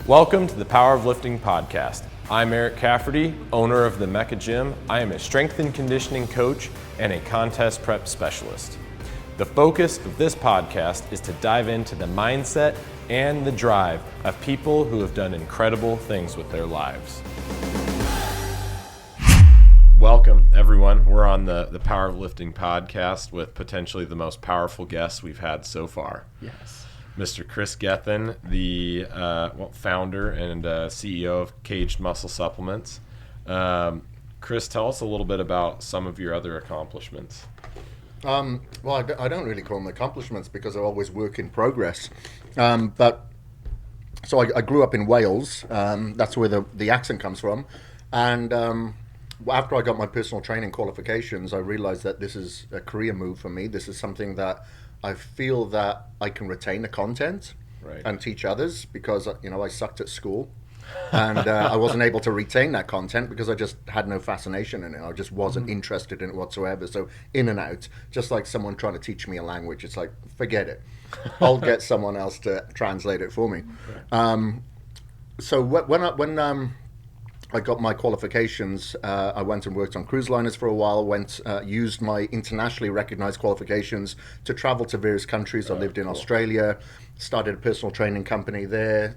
Welcome to the Power of Lifting podcast. I'm EricCafferty, owner of the Mecca Gym. I am a strength and conditioning coach and a contest prep specialist. The focus of this podcast is to dive into the mindset and the drive of people who have done incredible things with their lives. Welcome, everyone. We're on the Power of Lifting podcast with potentially the most powerful guests we've had so far. Yes. Mr. Kris Gethin, the founder and CEO of Kaged Muscle Supplements. Kris, tell us a little bit about some of your other accomplishments. Well, I don't really call them accomplishments because they're always work in progress. But so I grew up in Wales. That's where the accent comes from. And after I got my personal training qualifications, I realized that this is a career move for me. This is something that I feel that I can retain the content and teach others because, I sucked at school and I wasn't able to retain that content because I just had no fascination in it. I just wasn't interested in it whatsoever. So in and out, just like someone trying to teach me a language, it's like, forget it. I'll get someone else to translate it for me. So when I got my qualifications, I went and worked on cruise liners for a while, used my internationally recognized qualifications to travel to various countries. I lived in Australia, started a personal training company there,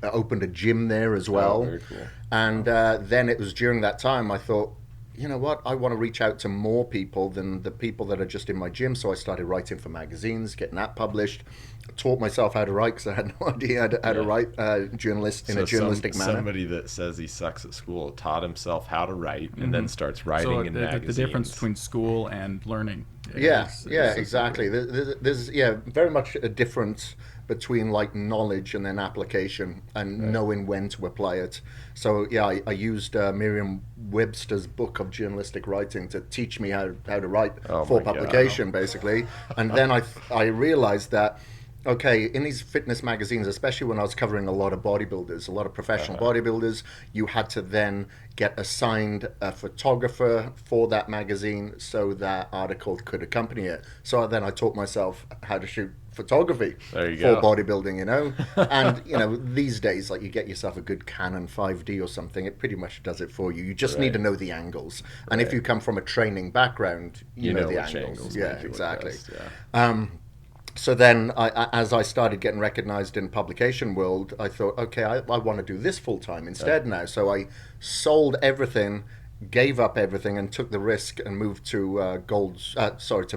opened a gym there as well. Very cool. And then it was during that time I thought, you know what, I want to reach out to more people than the people that are just in my gym. So I started writing for magazines, getting that published. Taught myself how to write because I had no idea how to write in a journalistic manner. Somebody that says he sucks at school taught himself how to write and then starts writing in magazines. The difference between school and learning. Exactly. There's very much a difference between like knowledge and then application and knowing when to apply it. So I used Merriam-Webster's book of journalistic writing to teach me how to write for publication, basically. And then I realized that, okay, in these fitness magazines, especially when I was covering a lot of bodybuilders, a lot of professional bodybuilders, you had to then get assigned a photographer for that magazine so that article could accompany it. So then I taught myself how to shoot photography for bodybuilding, And, these days, like you get yourself a good Canon 5D or something, it pretty much does it for you. You just need to know the angles. And if you come from a training background, you know the angles. Yeah, exactly. So then, as I started getting recognized in publication world, I thought, okay, I want to do this full time instead now. So I sold everything, gave up everything, and took the risk and moved to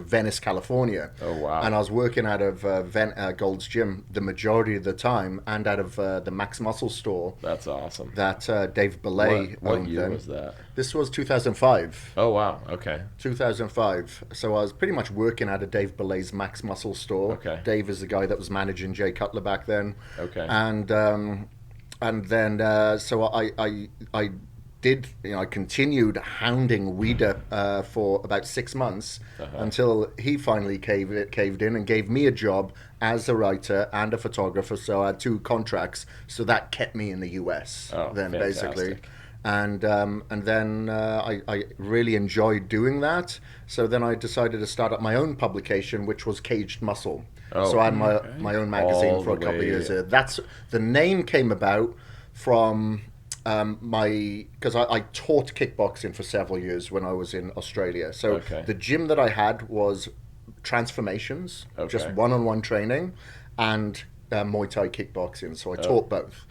Venice, California. Oh wow! And I was working out of Gold's Gym the majority of the time, and out of the Max Muscle store. That's awesome. That Dave Belay. What year was that? This was 2005. Oh wow! Okay. 2005. So I was pretty much working out of Dave Belay's Max Muscle store. Okay. Dave is the guy that was managing Jay Cutler back then. Okay. And then so I did, I continued hounding Weider for about 6 months until he finally caved in and gave me a job as a writer and a photographer. So I had 2 contracts. So that kept me in the US basically. And then I really enjoyed doing that. So then I decided to start up my own publication, which was Kaged Muscle. So I had my own magazine for a couple of years. The name came about from because I taught kickboxing for several years when I was in Australia. So the gym that I had was transformations, just one-on-one training, and Muay Thai kickboxing. So I taught both.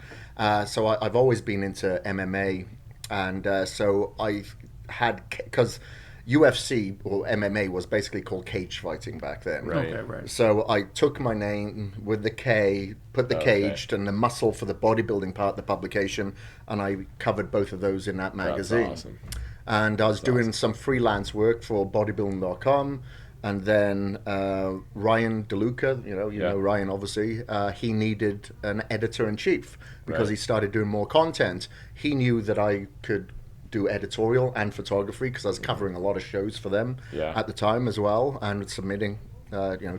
So I've always been into MMA, and so I had, because UFC or MMA was basically called cage fighting back then. Right. So I took my name with the K, put the caged and the muscle for the bodybuilding part of the publication, and I covered both of those in that magazine. That's awesome. And I was doing some freelance work for bodybuilding.com, and then Ryan DeLuca, you know Ryan obviously, he needed an editor-in-chief because he started doing more content. He knew that I could do editorial and photography because I was covering a lot of shows for them at the time as well, and submitting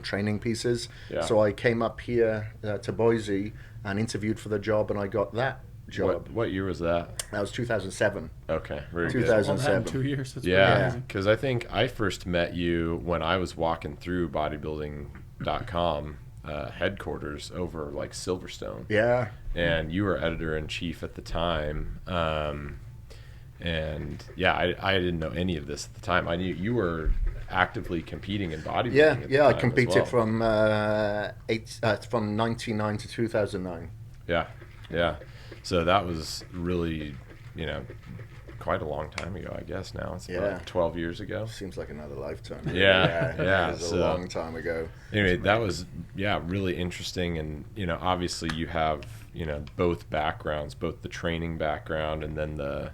training pieces. So I came up here to Boise and interviewed for the job, and I got that job. What year was that? That was 2007. Okay, very 2007. Well, 2 years. That's because I think I first met you when I was walking through bodybuilding.com, headquarters over like Silverstone. Yeah. And you were editor-in-chief at the time. And yeah, I didn't know any of this at the time. I knew you were actively competing in bodybuilding. At the I time competed as well. from 99 to 2009. Yeah. So that was really, quite a long time ago, I guess now. It's about 12 years ago. Seems like another lifetime. Yeah. It was a long time ago. Anyway, that was, really interesting. And, obviously you have, both backgrounds, both the training background and then the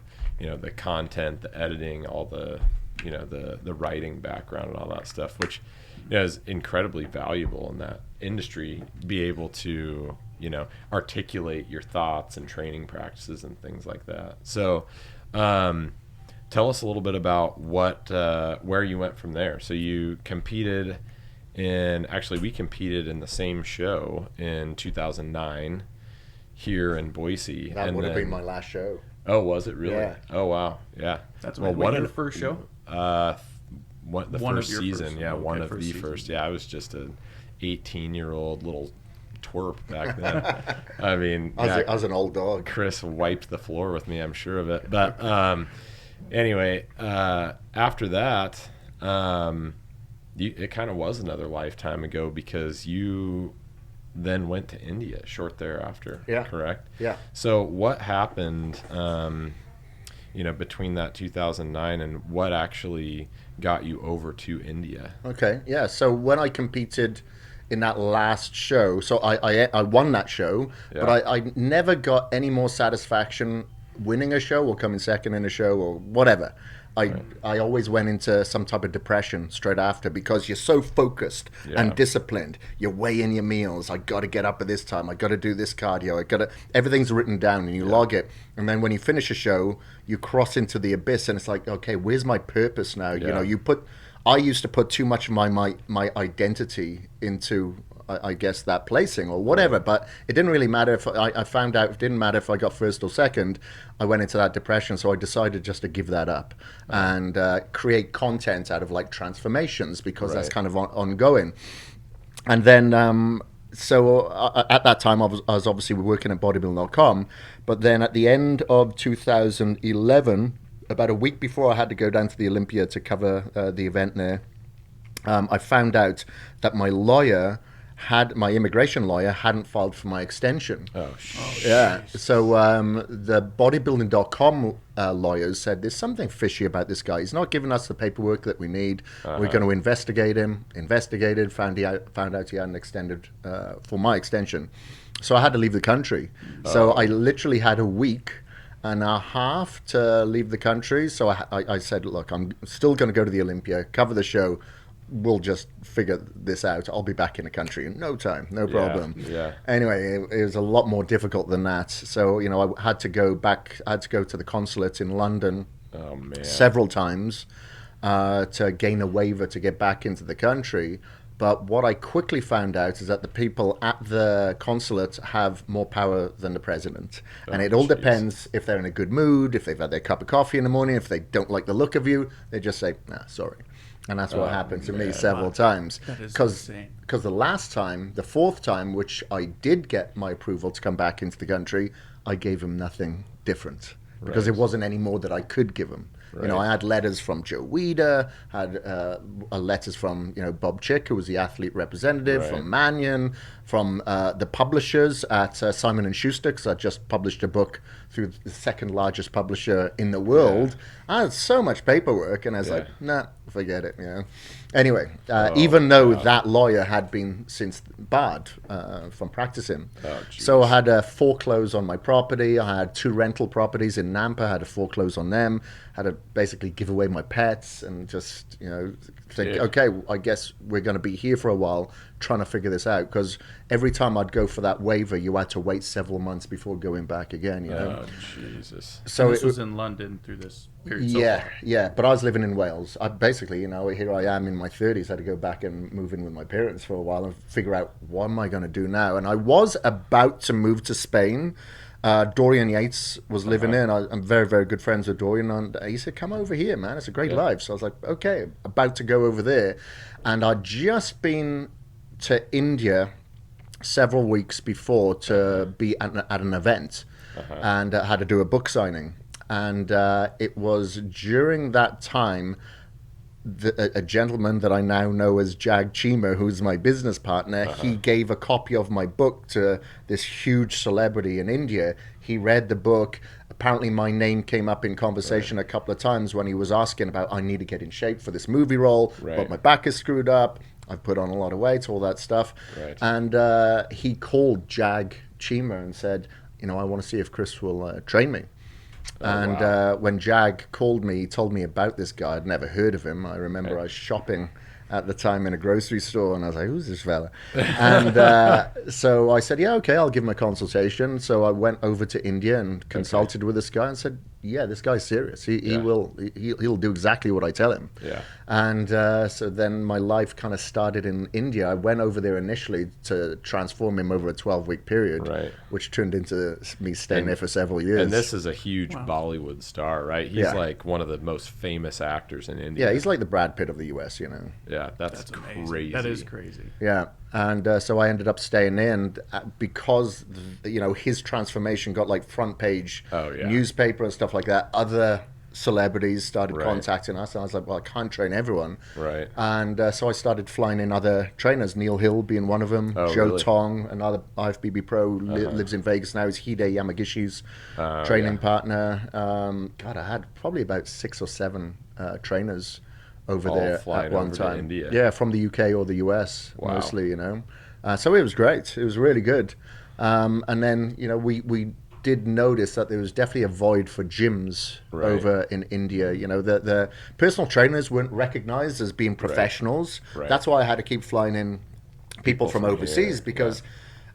content, the editing, all the, the writing background and all that stuff, which is incredibly valuable in that industry, be able to, articulate your thoughts and training practices and things like that. So, tell us a little bit about where you went from there. So you competed we competed in the same show in 2009 here in Boise. That would have been my last show. Oh, was it really? Yeah. Oh, wow. Yeah. That's your first show? The One first of your season. first. Yeah, Okay, one of first the season. first. Yeah, I was just an 18-year-old little twerp back then. I mean, I was an old dog. Kris wiped the floor with me, I'm sure of it. But anyway, after that, it kind of was another lifetime ago because you then went to India short thereafter. Yeah. Correct? Yeah. So what happened, between that 2009 and what actually got you over to India? Okay, yeah. So when I competed in that last show, so I won that show, Yeah. but I never got any more satisfaction winning a show or coming second in a show or whatever. I always went into some type of depression straight after because you're so focused and disciplined. You're weighing your meals. I got to get up at this time. I got to do this cardio. Everything's written down and you log it. And then when you finish a show, you cross into the abyss and it's like, okay, where's my purpose now? Yeah. I used to put too much of my identity into, I guess, that placing or whatever, but it didn't really matter if I found out it didn't matter if I got first or second. I went into that depression, so I decided just to give that up and create content out of like transformations because that's kind of ongoing. And then, at that time, I was obviously working at bodybuilding.com, but then at the end of 2011, about a week before I had to go down to the Olympia to cover the event there, I found out that my immigration lawyer hadn't filed for my extension. Oh, shit. Yeah. So the bodybuilding.com lawyers said there's something fishy about this guy. He's not giving us the paperwork that we need. We're going to investigate him. Investigated, found out he hadn't extended for my extension. So I had to leave the country. So I literally had a week and a half to leave the country. So I said, look, I'm still going to go to the Olympia, cover the show. We'll just figure this out. I'll be back in the country in no time, no problem. Yeah. Anyway, it was a lot more difficult than that. So, I had to go back. I had to go to the consulate in London several times to gain a waiver to get back into the country. But what I quickly found out is that the people at the consulate have more power than the president. And it all depends if they're in a good mood, if they've had their cup of coffee in the morning, if they don't like the look of you, they just say, nah, sorry. And that's what happened to me several times. That is insane. Because the last time, the fourth time, which I did get my approval to come back into the country, I gave him nothing different. Because it wasn't any more that I could give him. Right. I had letters from Joe Weider, had letters from Bob Chick, who was the athlete representative, from Mannion, from the publishers at Simon & Schuster, because I just published a book through the second largest publisher in the world. I had so much paperwork, and I was like, nah, forget it. Anyway, even though that lawyer had been since barred from practicing. So I had a foreclose on my property. I had 2 rental properties in Nampa. I had to foreclose on them. Had to basically give away my pets and just, think, okay, I guess we're going to be here for a while trying to figure this out. Because every time I'd go for that waiver, you had to wait several months before going back again, Oh, Jesus. So this was in London through this period. Yeah. But I was living in Wales. I basically, here I am in my 30s. I had to go back and move in with my parents for a while and figure out what am I going to do now. And I was about to move to Spain. Dorian Yates was living there, and I'm very, very good friends with Dorian. And he said, come over here, man. It's a great life. So I was like, okay, about to go over there. And I'd just been to India several weeks before to be at an event, and had to do a book signing. And it was during that time a gentleman that I now know as Jag Chima, who's my business partner, he gave a copy of my book to this huge celebrity in India. He read the book. Apparently my name came up in conversation a couple of times when he was asking about, I need to get in shape for this movie role, but my back is screwed up. I've put on a lot of weight, all that stuff. And he called Jag Chima and said, I want to see if Kris will train me. When Jag called me, he told me about this guy. I'd never heard of him. I remember I was shopping at the time in a grocery store, and I was like, who's this fella? And so I said, yeah, okay, I'll give him a consultation. So I went over to India and consulted with this guy and said, yeah, this guy's serious. He'll do exactly what I tell him. And so then my life kind of started in India. I went over there initially to transform him over a 12-week period, which turned into me staying there for several years. And this is a huge Bollywood star, right? He's like one of the most famous actors in India. Yeah, he's like the Brad Pitt of the US, Yeah, that's crazy. That is crazy. Yeah. And so I ended up staying there, and because his transformation got like front page newspaper and stuff like that, other celebrities started contacting us, and I was like, well, I can't train everyone. And so I started flying in other trainers, Neil Hill being one of them, Joe Tong, another IFBB pro, lives in Vegas now. He's Hide Yamagishi's training partner. God, I had probably about 6 or 7 trainers over there at one time. Yeah, from the UK or the US mostly, so it was great. It was really good. And then, we did notice that there was definitely a void for gyms over in India. The personal trainers weren't recognized as being professionals. That's why I had to keep flying in people from overseas, because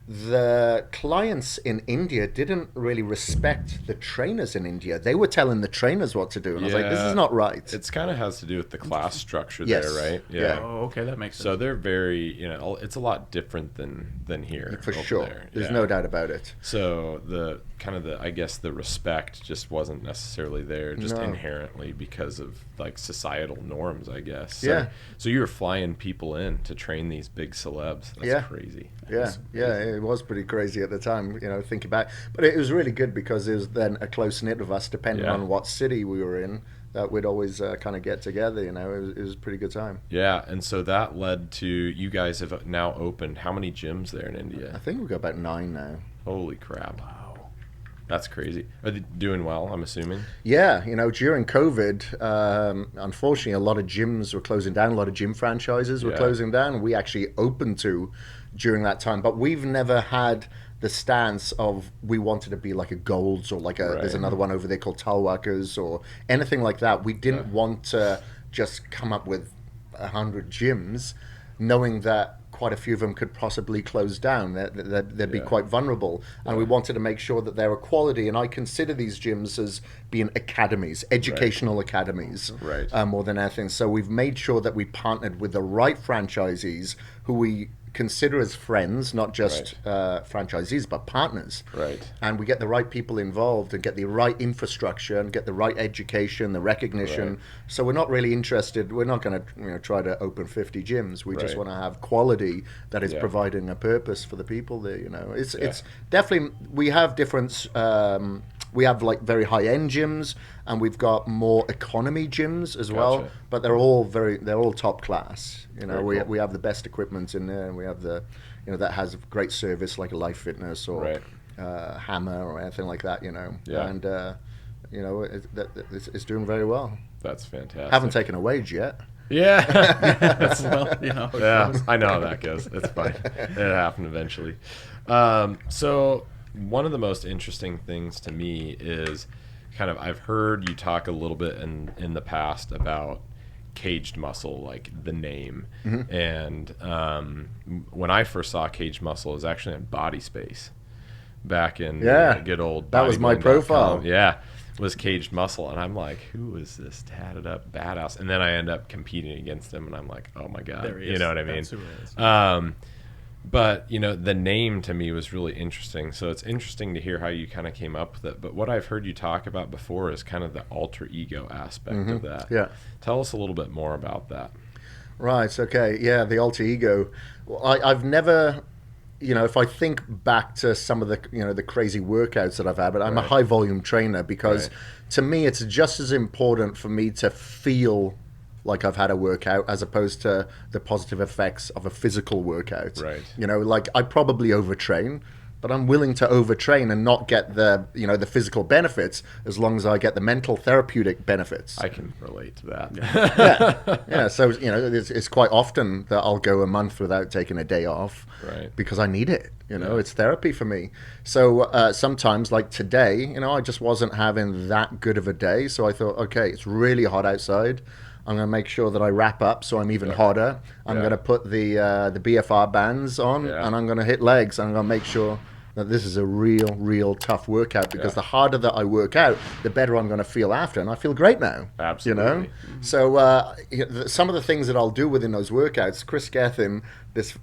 the clients in India didn't really respect the trainers in India. They were telling the trainers what to do, and I was like, this is not right. It's kind of has to do with the class structure there, right? Yeah. Oh, okay, that makes sense. So they're very, it's a lot different than here. For sure. There's no doubt about it. So the I guess the respect just wasn't necessarily there, just inherently because of like societal norms, I guess. So, so you were flying people in to train these big celebs. That's crazy. It was pretty crazy at the time, thinking back. But it was really good because it was then a close knit of us, depending on what city we were in, that we'd always kind of get together. It was a pretty good time. Yeah, and so that led to you guys have now opened how many gyms there in India? I think we've got about 9 now. Holy crap! Wow. That's crazy. Are they doing well, I'm assuming? Yeah, during COVID, unfortunately, a lot of gyms were closing down. A lot of gym franchises were closing down. We actually opened 2 during that time. But we've never had the stance of we wanted to be like a Gold's or like there's another one over there called Talwakers or anything like that. We didn't want to just come up with 100 gyms, knowing that quite a few of them could possibly close down. They'd be quite vulnerable. And we wanted to make sure that they were quality. And I consider these gyms as being academies, educational academies, more than anything. So we've made sure that we partnered with the right franchisees who we consider as friends, not just franchisees, but partners. And we get the right people involved and get the right infrastructure and get the right education, the recognition. So we're not really interested. We're not going to try to open 50 gyms. We just want to have quality that is providing a purpose for the people there. It's definitely, we have different. We have like very high-end gyms, and we've got more economy gyms as well. But they're all top class. We have the best equipment in there, and we have the, that has great service like a Life Fitness or Hammer or anything like that. And it's doing very well. That's fantastic. Haven't taken a wage yet. Yeah. I know how that goes. It's fine. It'll happen eventually. So one of the most interesting things to me is I've heard you talk a little bit in the past about caged muscle, like the name. And when I first saw caged muscle, it was actually in Body Space back in good old that was my profile. Was caged muscle, and I'm like, who is this tatted up badass? And then I end up competing against him, and I'm like, oh my god, there he is. You know what I mean? That's who it is. But the name to me was really interesting. So it's interesting to hear how you kind of came up with it. But what I've heard you talk about before is kind of the alter ego aspect of that. Yeah. Tell us a little bit more about that. Right. Okay. Yeah. The alter ego. Well, I've never if I think back to some of the, the crazy workouts that I've had, but I'm a high volume trainer because to me, it's just as important for me to feel like I've had a workout as opposed to the positive effects of a physical workout. Right. Like I probably overtrain, but I'm willing to overtrain and not get the, the physical benefits as long as I get the mental therapeutic benefits. I can relate to that. Yeah. So, it's quite often that I'll go a month without taking a day off because I need it. It's therapy for me. So sometimes, like today, I just wasn't having that good of a day. So I thought, okay, it's really hot outside. I'm going to make sure that I wrap up so I'm even hotter. I'm going to put the BFR bands on and I'm going to hit legs. And I'm going to make sure that this is a real tough workout because the harder that I work out, the better I'm going to feel after. And I feel great now. Absolutely. So some of the things that I'll do within those workouts, Kris Gethin, this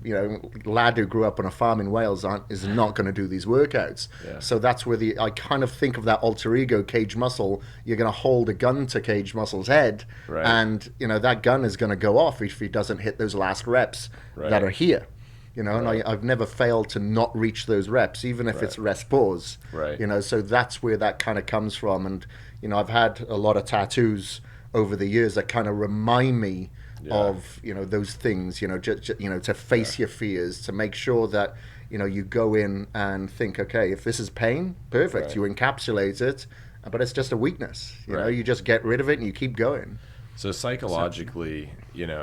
lad who grew up on a farm in Wales, is not going to do these workouts. So that's where I kind of think of that alter ego, Cage Muscle. You're going to hold a gun to Cage Muscle's head, and that gun is going to go off if he doesn't hit those last reps that are here. And I've never failed to not reach those reps, even if it's rest pause. So that's where that kind of comes from. And I've had a lot of tattoos over the years that kind of remind me of those things. To face your fears, to make sure that you go in and think, okay, if this is pain, perfect. You encapsulate it, but it's just a weakness. You just get rid of it and you keep going. So psychologically,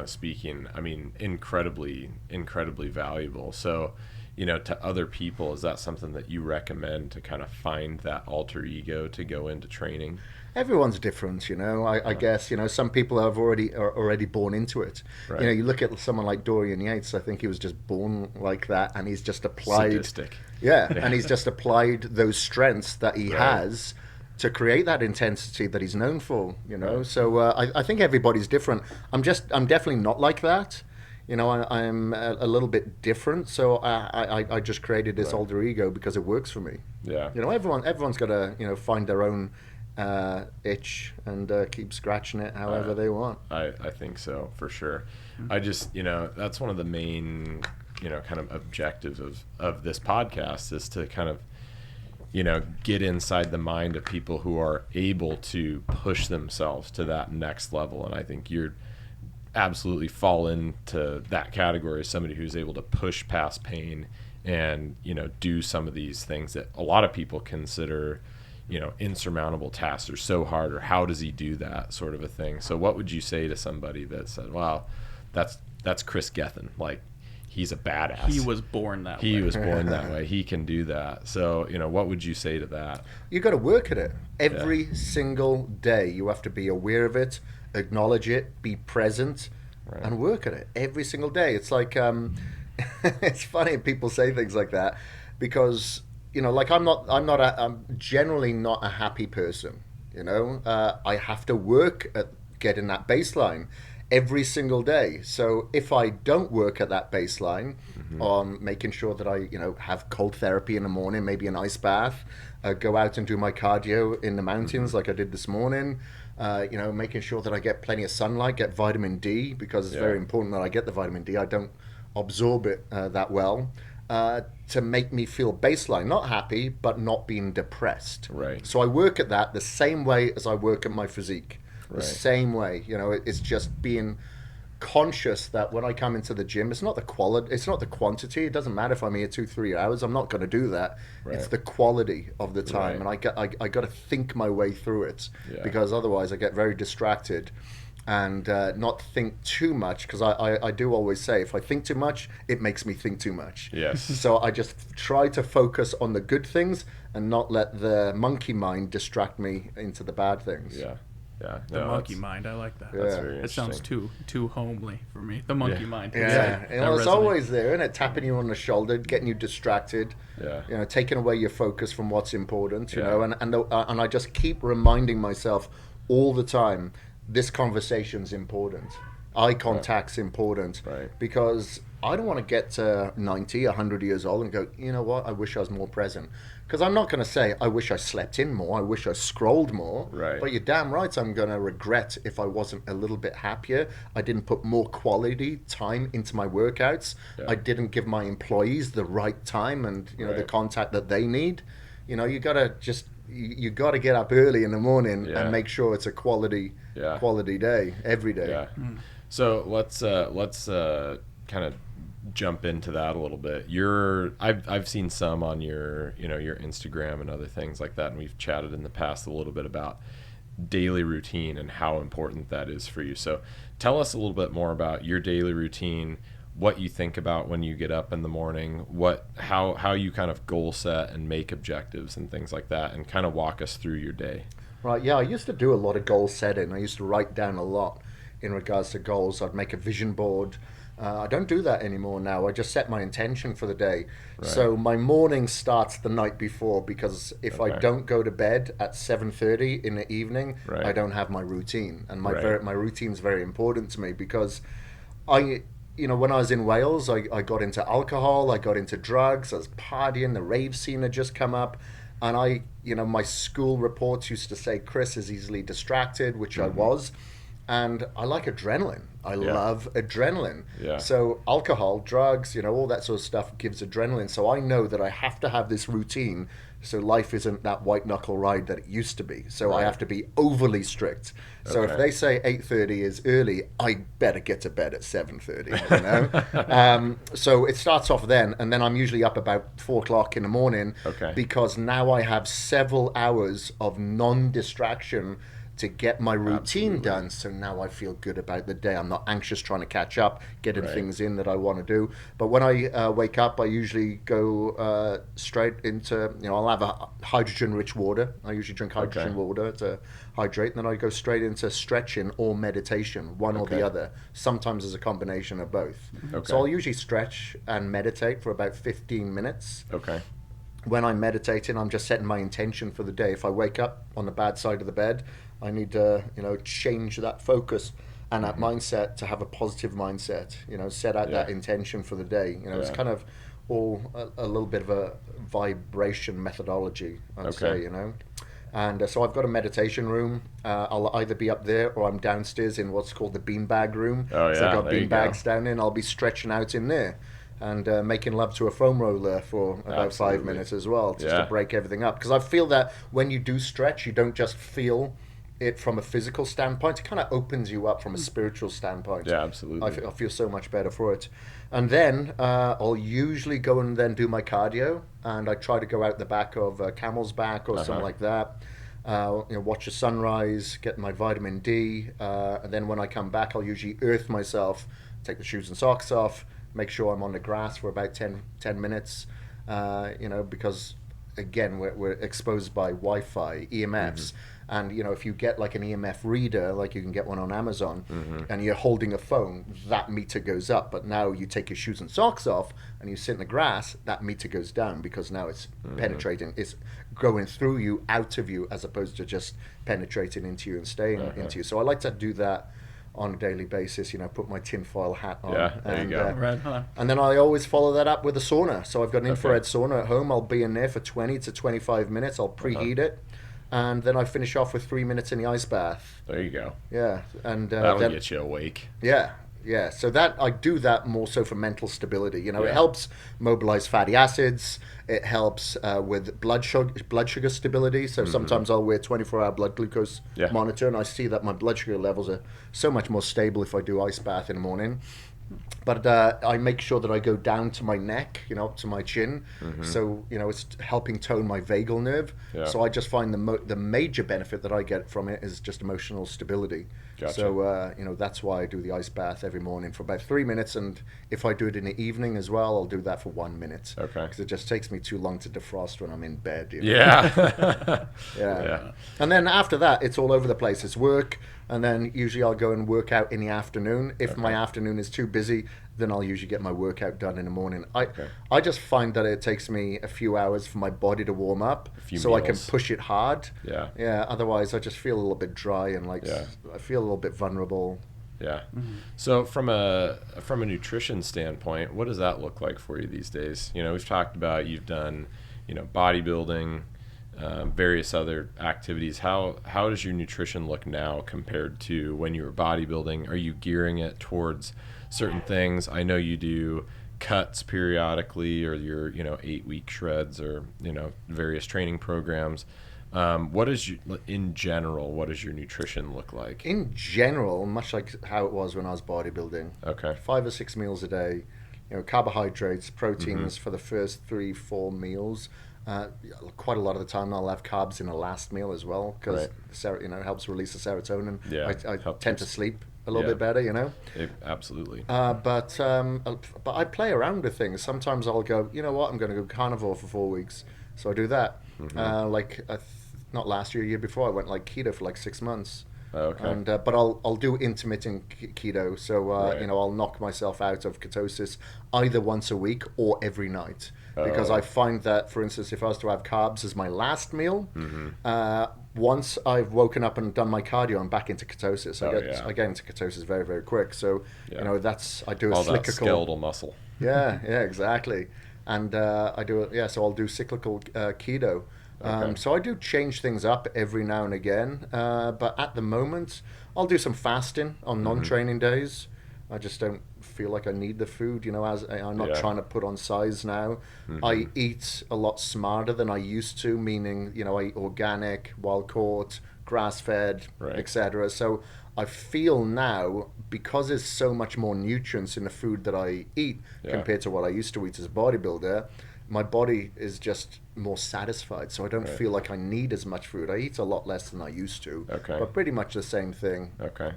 speaking, I mean, incredibly valuable. So, to other people, is that something that you recommend to kind of find that alter ego to go into training? Everyone's different, I guess, some people are already born into it. You look at someone like Dorian Yates, I think he was just born like that, and he's just applied. Sadistic. And he's just applied those strengths that he has to create that intensity that he's known for, So I think everybody's different. I'm definitely not like that. I'm a little bit different. So I just created this alter ego because it works for me. Yeah. Everyone's got to, find their own itch and keep scratching it however they want. I think so, for sure. I just, that's one of the main, kind of objectives of this podcast is to kind of, get inside the mind of people who are able to push themselves to that next level. And I think you're absolutely fall into that category as somebody who's able to push past pain and, do some of these things that a lot of people consider, insurmountable tasks or so hard, or how does he do that sort of a thing. So what would you say to somebody that said, wow, that's Kris Gethin, like, he's a badass. He was born that way. He was born that way. He can do that. So, what would you say to that? You got to work at it every single day. You have to be aware of it, acknowledge it, be present, and work at it every single day. It's like, it's funny people say things like that because, like I'm generally not a happy person. I have to work at getting that baseline every single day. So if I don't work at that baseline on making sure that I, have cold therapy in the morning, maybe an ice bath, go out and do my cardio in the mountains like I did this morning, making sure that I get plenty of sunlight, get vitamin D, because it's very important that I get the vitamin D. I don't absorb it that well, to make me feel baseline, not happy, but not being depressed. So I work at that the same way as I work at my physique. The same way, it's just being conscious that when I come into the gym, it's not the quality, it's not the quantity. It doesn't matter if I'm here 2-3 hours. I'm not going to do that. It's the quality of the time, and I got to think my way through it because otherwise I get very distracted and not think too much. Because I do always say, if I think too much, it makes me think too much. So I just try to focus on the good things and not let the monkey mind distract me into the bad things. The monkey mind, I like that. That's very it sounds too homely for me. The monkey mind. It's always there, isn't it? Tapping you on the shoulder, getting you distracted. Taking away your focus from what's important. And I just keep reminding myself all the time, this conversation's important. Eye contact's important. Because I don't want to get to 90, 100 years old and go, you know what? I wish I was more present. Because I'm not going to say, I wish I slept in more, I wish I scrolled more. Right. But you're damn right I'm going to regret if I wasn't a little bit happier. I didn't put more quality time into my workouts. Yeah. I didn't give my employees the right time and, you know, the contact that they need. You know, you got to get up early in the morning and make sure it's a quality day, every day. Yeah. So let's kind of jump into that a little bit. I've seen some on your Instagram and other things like that, and we've chatted in the past a little bit about daily routine and how important that is for you. So tell us a little bit more about your daily routine, what you think about when you get up in the morning, how you kind of goal set and make objectives and things like that, and kind of walk us through your day. Right, yeah, I used to do a lot of goal setting. I used to write down a lot in regards to goals. I'd make a vision board. I don't do that anymore now. I just set my intention for the day. Right. So my morning starts the night before, because if I don't go to bed at 7:30 in the evening, I don't have my routine. And my routine is very important to me, because when I was in Wales, I got into alcohol, I got into drugs, I was partying, the rave scene had just come up. And my school reports used to say Kris is easily distracted, which I was. And I like adrenaline. I love adrenaline. Yeah. So alcohol, drugs, all that sort of stuff gives adrenaline. So I know that I have to have this routine, so life isn't that white knuckle ride that it used to be. So I have to be overly strict. So if they say 8:30 is early, I better get to bed at 7:30. So it starts off then, and then I'm usually up about 4 o'clock in the morning, because now I have several hours of non-distraction to get my routine done. So now I feel good about the day. I'm not anxious trying to catch up, getting things in that I want to do. But when I wake up, I usually go straight into, I'll have a hydrogen-rich water. I usually drink hydrogen water to hydrate. And then I go straight into stretching or meditation, one or the other. Sometimes there's a combination of both. So I'll usually stretch and meditate for about 15 minutes. When I'm meditating, I'm just setting my intention for the day. If I wake up on the bad side of the bed, I need to, change that focus and that mindset to have a positive mindset, set out that intention for the day. It's kind of all a little bit of a vibration methodology, I'd say, And so I've got a meditation room. I'll either be up there or I'm downstairs in what's called the beanbag room. So I've got bean bags down there, and I'll be stretching out in there and making love to a foam roller for about 5 minutes as well, just to break everything up. Because I feel that when you do stretch, you don't just feel it from a physical standpoint, it kind of opens you up from a spiritual standpoint. Yeah, absolutely. I feel so much better for it. And then I'll usually go and then do my cardio, and I try to go out the back of Camel's Back or something like that. Watch the sunrise, get my vitamin D, and then when I come back, I'll usually earth myself, take the shoes and socks off, make sure I'm on the grass for about 10 minutes, because again, we're exposed by Wi-Fi, EMFs. And, if you get like an EMF reader, like you can get one on Amazon, and you're holding a phone, that meter goes up. But now you take your shoes and socks off and you sit in the grass, that meter goes down, because now it's penetrating, it's going through you, out of you, as opposed to just penetrating into you and staying into you. So I like to do that on a daily basis, put my tinfoil hat on. There you go. And then I always follow that up with a sauna. So I've got an infrared sauna at home. I'll be in there for 20 to 25 minutes. I'll preheat it. And then I finish off with 3 minutes in the ice bath. There you go. Yeah. And that'll get you awake. Yeah. So that I do that more so for mental stability. It helps mobilize fatty acids. It helps with blood sugar stability. So sometimes I'll wear 24-hour blood glucose monitor, and I see that my blood sugar levels are so much more stable if I do ice bath in the morning. But I make sure that I go down to my neck, up to my chin. So, it's helping tone my vagal nerve. So I just find the major benefit that I get from it is just emotional stability. Gotcha. So, that's why I do the ice bath every morning for about 3 minutes. And if I do it in the evening as well, I'll do that for 1 minute. Because it just takes me too long to defrost when I'm in bed. Yeah. And then after that, it's all over the place. It's work. And then usually I'll go and work out in the afternoon. If my afternoon is too busy, then I'll usually get my workout done in the morning. I just find that it takes me a few hours for my body to warm up, so I can push it hard. Otherwise, I just feel a little bit dry and I feel a little bit vulnerable. So from a nutrition standpoint, what does that look like for you these days? We've talked about you've done bodybuilding, various other activities. How does your nutrition look now compared to when you were bodybuilding? Are you gearing it towards certain things? I know you do cuts periodically, or your 8-week shreds, or various training programs. In general, what does your nutrition look like? In general, much like how it was when I was bodybuilding. Okay. 5 or 6 meals a day, carbohydrates, proteins for the first 3-4 meals. Quite a lot of the time I'll have carbs in the last meal as well, because it helps release the serotonin. Yeah, I tend to sleep a little bit better, Absolutely. But I play around with things. Sometimes I'll go, you know what, I'm going to go carnivore for 4 weeks, so I do that. Not last year, year before, I went keto for 6 months. Okay. And but I'll do intermittent keto, so I'll knock myself out of ketosis either once a week or every night, because I find that, for instance, if I was to have carbs as my last meal, once I've woken up and done my cardio, I'm back into ketosis. I get into ketosis very, very quick. So I do a all cyclical that skeletal muscle. Yeah, exactly. And so I'll do cyclical keto. So I do change things up every now and again, but at the moment I'll do some fasting on non-training days. I just don't feel like I need the food, as I'm not trying to put on size now. I eat a lot smarter than I used to, meaning, I eat organic, wild caught, grass-fed, etc. So I feel now, because there's so much more nutrients in the food that I eat compared to what I used to eat as a bodybuilder, my body is just more satisfied, so I don't feel like I need as much food. I eat a lot less than I used to, but pretty much the same thing. Okay.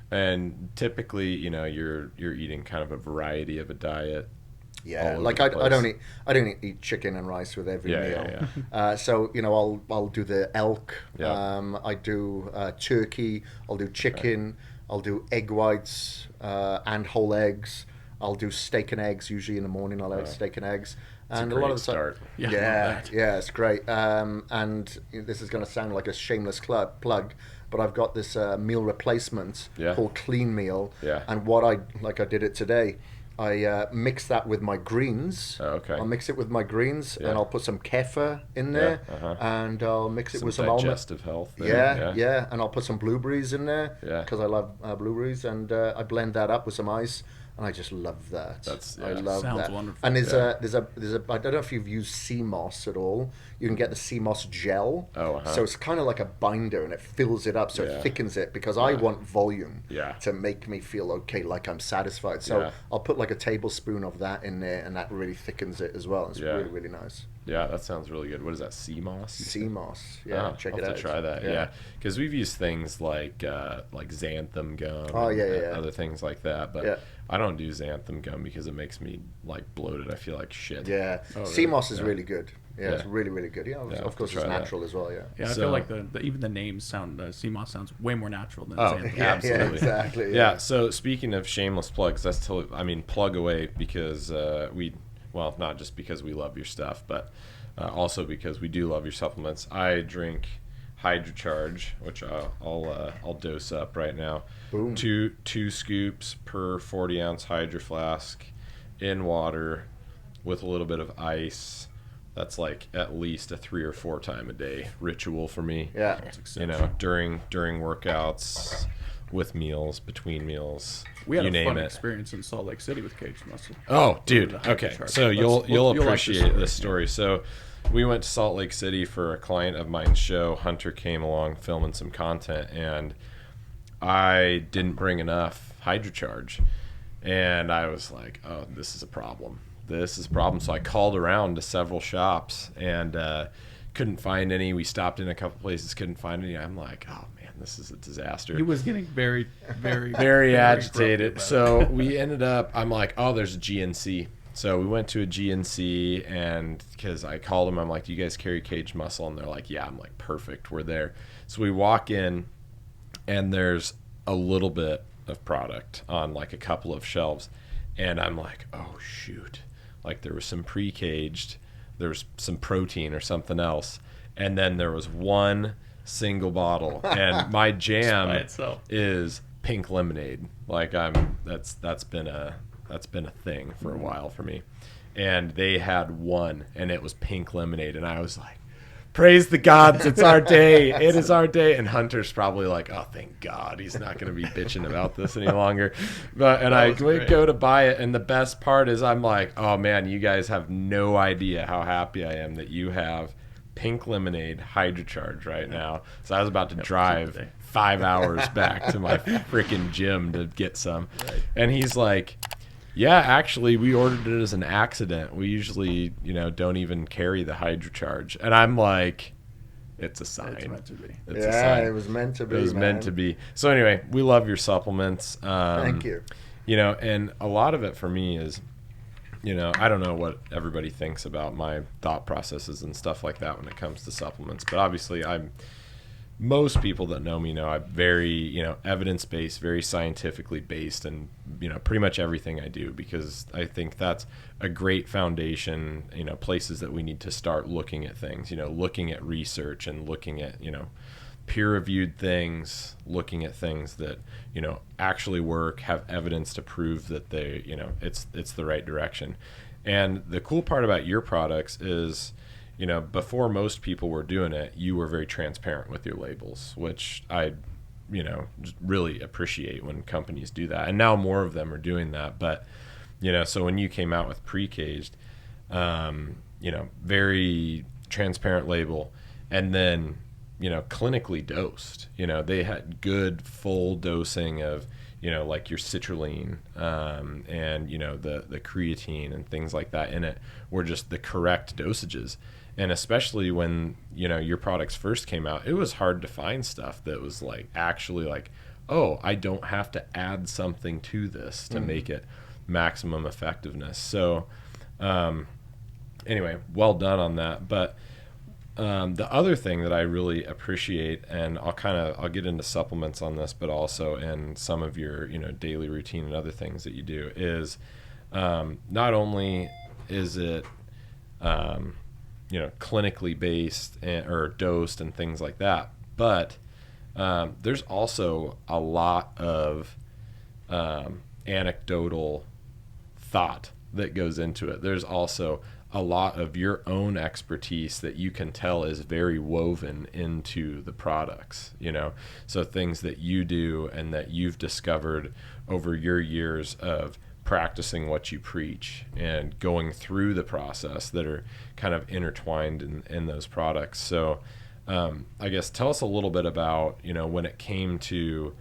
And typically, you're eating kind of a variety of a diet. Yeah, I don't eat chicken and rice with every meal. So I'll do the elk. I do turkey. I'll do chicken. I'll do egg whites and whole eggs. I'll do steak and eggs. Usually in the morning, I'll have steak and eggs. And a lot of the time, it's great. And this is going to sound like a shameless plug, but I've got this meal replacement called Clean Meal. And what I did it today, I mix that with my greens. I'll mix it with my greens, and I'll put some kefir in there, and I'll mix it with some digestive health. And I'll put some blueberries in there, because I love blueberries, and I blend that up with some ice. And I just love that. I love Sounds that. wonderful. And there's a I don't know if you've used sea moss at all. You can get the sea moss gel. So it's kind of like a binder, and it fills it up, so it thickens it, because I want volume to make me feel okay, like I'm satisfied. So I'll put a tablespoon of that in there, and that really thickens it as well. It's really, really nice. Yeah, that sounds really good. What is that, sea moss? Sea moss. Check it out. I'll have to try that. Because we've used things like xanthan gum. Other things like that, but I don't do xanthan gum because it makes me bloated. I feel like shit. Sea moss is really good. It's really, really good. Of course, it's natural as well. I feel like even the names sound, sea moss sounds way more natural than xanthan. Absolutely. Exactly. So speaking of shameless plugs, plug away, because not just because we love your stuff, but also because we do love your supplements. I drink Hydrocharge, which I'll dose up right now. Boom. Two scoops per 40-ounce Hydro flask in water with a little bit of ice. That's at least a 3 or 4 time a day ritual for me. During workouts, with meals, between meals. We had a fun experience in Salt Lake City with Kaged muscle. Oh, dude. Okay, so you'll appreciate this story. So we went to Salt Lake City for a client of mine's show. Hunter came along filming some content, and I didn't bring enough Hydrocharge, and I was like, oh, this is a problem. So I called around to several shops and couldn't find any. We stopped in a couple places, couldn't find any. I'm like, oh man, this is a disaster. He was getting very, very, very agitated. So we ended up, I'm like, oh, there's a GNC. So we went to a GNC, and because I called them, I'm like, do you guys carry Kaged muscle? And they're like, yeah. I'm like, perfect, we're there. So we walk in, and there's a little bit of product on a couple of shelves, and I'm like, oh shoot. There was some pre-caged, there was some protein or something else, and then there was one single bottle, and my jam is pink lemonade. That's been a thing for a while for me. and they had one, and it was pink lemonade, and I was like, praise the gods, it's our day. It is our day. And Hunter's probably like, oh, thank God, he's not going to be bitching about this any longer. And I go to buy it, and the best part is I'm like, oh, man, you guys have no idea how happy I am that you have pink lemonade hydrocharge right now. So I was about to drive 5 hours back to my freaking gym to get some. Right. And he's like, yeah, actually, we ordered it as an accident. We usually, don't even carry the hydrocharge. And I'm like, it's a sign. It's meant to be. It's a sign. It was meant to be. It was meant to be. So anyway, we love your supplements. Thank you. And a lot of it for me is, I don't know what everybody thinks about my thought processes and stuff like that when it comes to supplements. But obviously, most people that know me know I'm very, evidence-based, very scientifically based, and, pretty much everything I do, because I think that's a great foundation, places that we need to start looking at things, looking at research and looking at, peer-reviewed things, looking at things that, actually work, have evidence to prove that they, it's the right direction. And the cool part about your products is, before most people were doing it, you were very transparent with your labels, which I, just really appreciate when companies do that. And now more of them are doing that. But, so when you came out with pre-caged, very transparent label, and then, clinically dosed, they had good full dosing of, like your citrulline, and, the creatine and things like that in it were just the correct dosages. And especially when, your products first came out, it was hard to find stuff that was like actually like, oh, I don't have to add something to this to make it maximum effectiveness. So anyway, well done on that. But the other thing that I really appreciate, and I'll get into supplements on this, but also in some of your, daily routine and other things that you do, is not only is it clinically based or dosed and things like that, but there's also a lot of anecdotal thought that goes into it. There's also a lot of your own expertise that you can tell is very woven into the products, so things that you do and that you've discovered over your years of practicing what you preach and going through the process that are kind of intertwined in those products. So I guess tell us a little bit about, when it came to,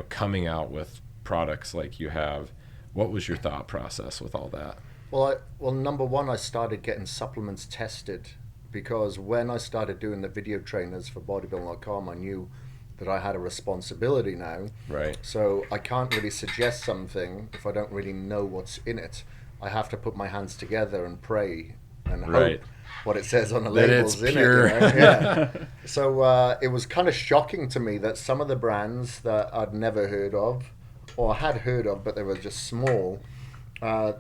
coming out with products like you have, what was your thought process with all that? Well, number one, I started getting supplements tested, because when I started doing the video trainers for bodybuilding.com, I knew that I had a responsibility now. Right. So I can't really suggest something if I don't really know what's in it. I have to put my hands together and pray and hope what it says on the labels in pure. it. Yeah. So it was kind of shocking to me that some of the brands that I'd never heard of, or had heard of, but they were just small,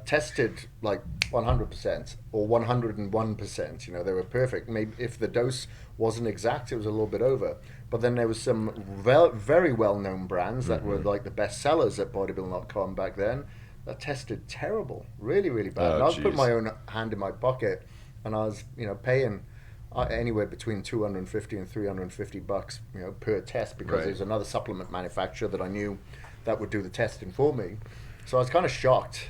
tested like 100% or 101%. They were perfect. Maybe if the dose wasn't exact, it was a little bit over. But then there was some very well-known brands that were like the best sellers at bodybuilding.com back then that tested terrible, really, really bad. And I was putting my own hand in my pocket, and I was, paying anywhere between $250 and $350, per test, because there's another supplement manufacturer that I knew that would do the testing for me. So I was kind of shocked.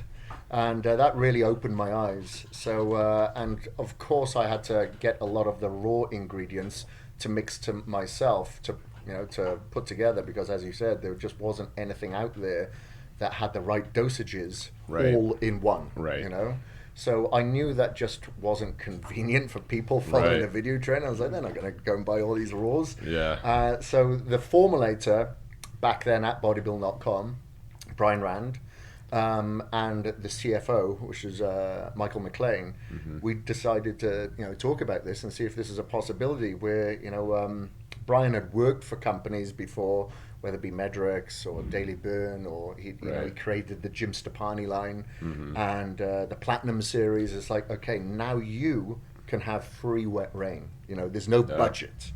And that really opened my eyes. So, and of course I had to get a lot of the raw ingredients to mix to myself, to put together, because as you said, there just wasn't anything out there that had the right dosages all in one. So I knew that just wasn't convenient for people following the video trend. I was like, they're not going to go and buy all these raws. So the formulator back then at bodybuilding.com, Brian Rand, and the CFO, which is Michael McLean, we decided to talk about this and see if this is a possibility. Where Brian had worked for companies before, whether it be Medrex or Daily Burn, or he created the Jim Stepani line and the Platinum series. It's like, okay, now you can have free wet rain. There's no budget.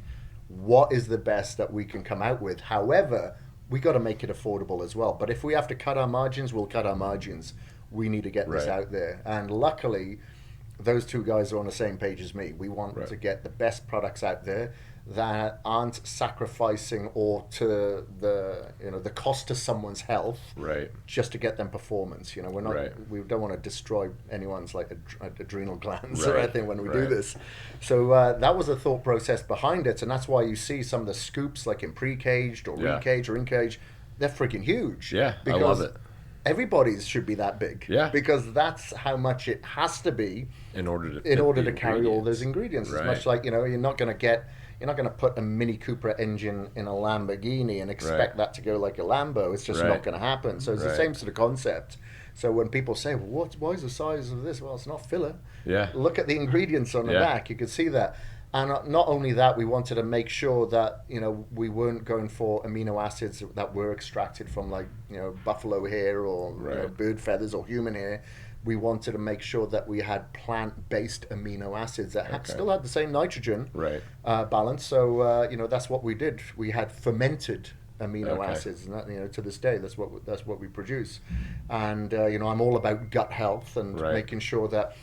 What is the best that we can come out with? However, we got to make it affordable as well. But if we have to cut our margins, we'll cut our margins. we need to get this out there. And luckily, those two guys are on the same page as me. We want to get the best products out there that aren't sacrificing or to the cost to someone's health, just to get them performance. We're not, we don't want to destroy anyone's like adrenal glands or anything when we do this. So that was the thought process behind it, and that's why you see some of the scoops like in pre-caged or recaged or in-cage, they're freaking huge. Yeah, I love it. Everybody's should be that big. Yeah. Because that's how much it has to be in order to carry all those ingredients. It's much like, you're not going to put a Mini Cooper engine in a Lamborghini and expect that to go like a Lambo. It's just not going to happen. So it's the same sort of concept. So when people say, well, why is the size of this? Well, it's not filler. Yeah. Look at the ingredients on the back. You can see that. And not only that, we wanted to make sure that, we weren't going for amino acids that were extracted from like, buffalo hair or bird feathers or human hair. We wanted to make sure that we had plant-based amino acids that still had the same nitrogen balance. So, that's what we did. We had fermented amino acids, and that, to this day, that's what we produce. And, I'm all about gut health and making sure that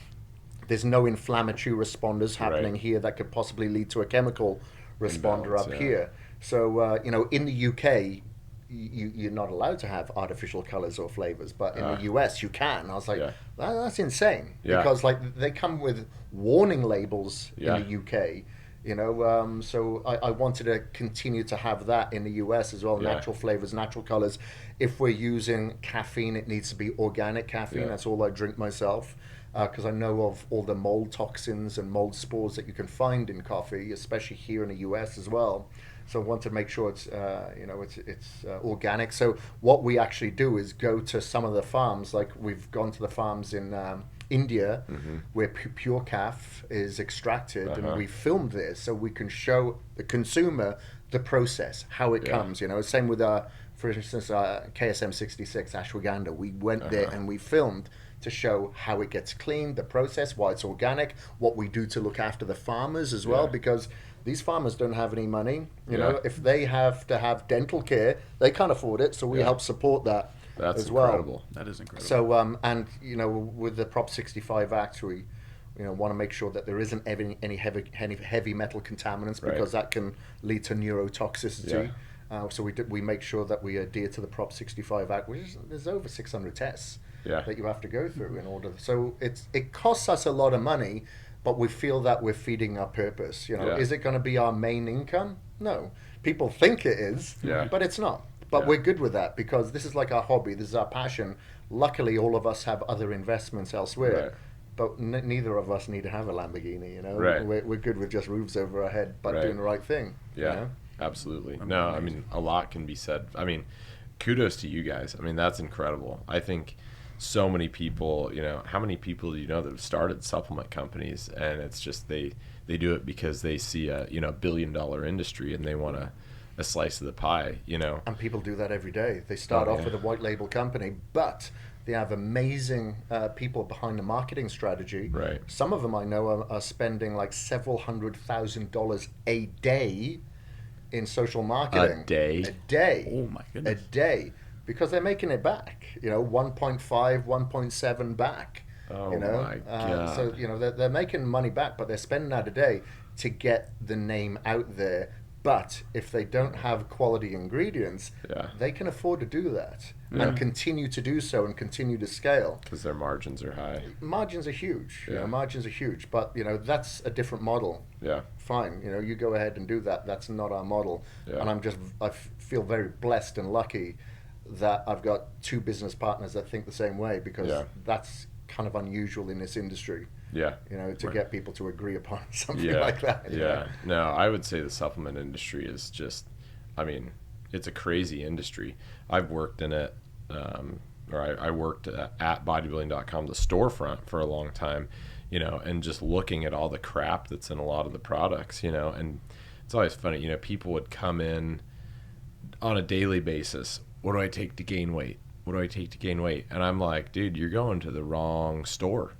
there's no inflammatory responders happening here that could possibly lead to a chemical responder up here. So, in the UK, you're not allowed to have artificial colors or flavors, but in the US you can. I was like, that's insane, because like they come with warning labels in the UK. So I wanted to continue to have that in the US as well. Natural flavors, natural colors. If we're using caffeine, it needs to be organic caffeine. That's all I drink myself. Because I know of all the mold toxins and mold spores that you can find in coffee, especially here in the US as well. So I want to make sure it's organic. So what we actually do is go to some of the farms, like we've gone to the farms in India, where pure calf is extracted, and we filmed this so we can show the consumer the process, how it comes. Same with for instance, KSM 66 ashwagandha. We went there and we filmed to show how it gets cleaned, the process, why it's organic, what we do to look after the farmers as well, because these farmers don't have any money. You know, if they have to have dental care, they can't afford it, so we help support that as well. Incredible. That is incredible. So, and, with the Prop 65 Act, we want to make sure that there isn't any heavy metal contaminants, because that can lead to neurotoxicity. So we make sure that we adhere to the Prop 65 Act, which there's over 600 tests that you have to go through in order. So it costs us a lot of money, but we feel that we're feeding our purpose. Is it going to be our main income? No. People think it is, but it's not. But we're good with that, because this is like our hobby. This is our passion. Luckily, all of us have other investments elsewhere. But neither of us need to have a Lamborghini. We're good with just roofs over our head, but doing the right thing. Absolutely. No, I mean, a lot can be said. I mean, kudos to you guys. I mean, that's incredible. I think so many people, how many people do you know that have started supplement companies, and it's just they do it because they see a $1 billion industry and they want a slice of the pie, And people do that every day. They start off with a white label company, but they have amazing people behind the marketing strategy. Some of them I know are spending like several $100,000 a day in social marketing. A day? Oh my goodness. A day. Because they're making it back, 1.5, 1.7 back. Oh my God. So, they're making money back, but they're spending that a day to get the name out there. But if they don't have quality ingredients, they can afford to do that and continue to do so and continue to scale. Because their margins are high. Margins are huge. Margins are huge. But, that's a different model. Fine. You go ahead and do that. That's not our model. And I feel very blessed and lucky that I've got two business partners that think the same way, because that's kind of unusual in this industry. To get people to agree upon something like that. No, I would say the supplement industry is just, it's a crazy industry. I've worked in it, I worked at bodybuilding.com, the storefront, for a long time, and just looking at all the crap that's in a lot of the products, and it's always funny, people would come in on a daily basis. What do I take to gain weight? What do I take to gain weight? And I'm like, dude, you're going to the wrong store.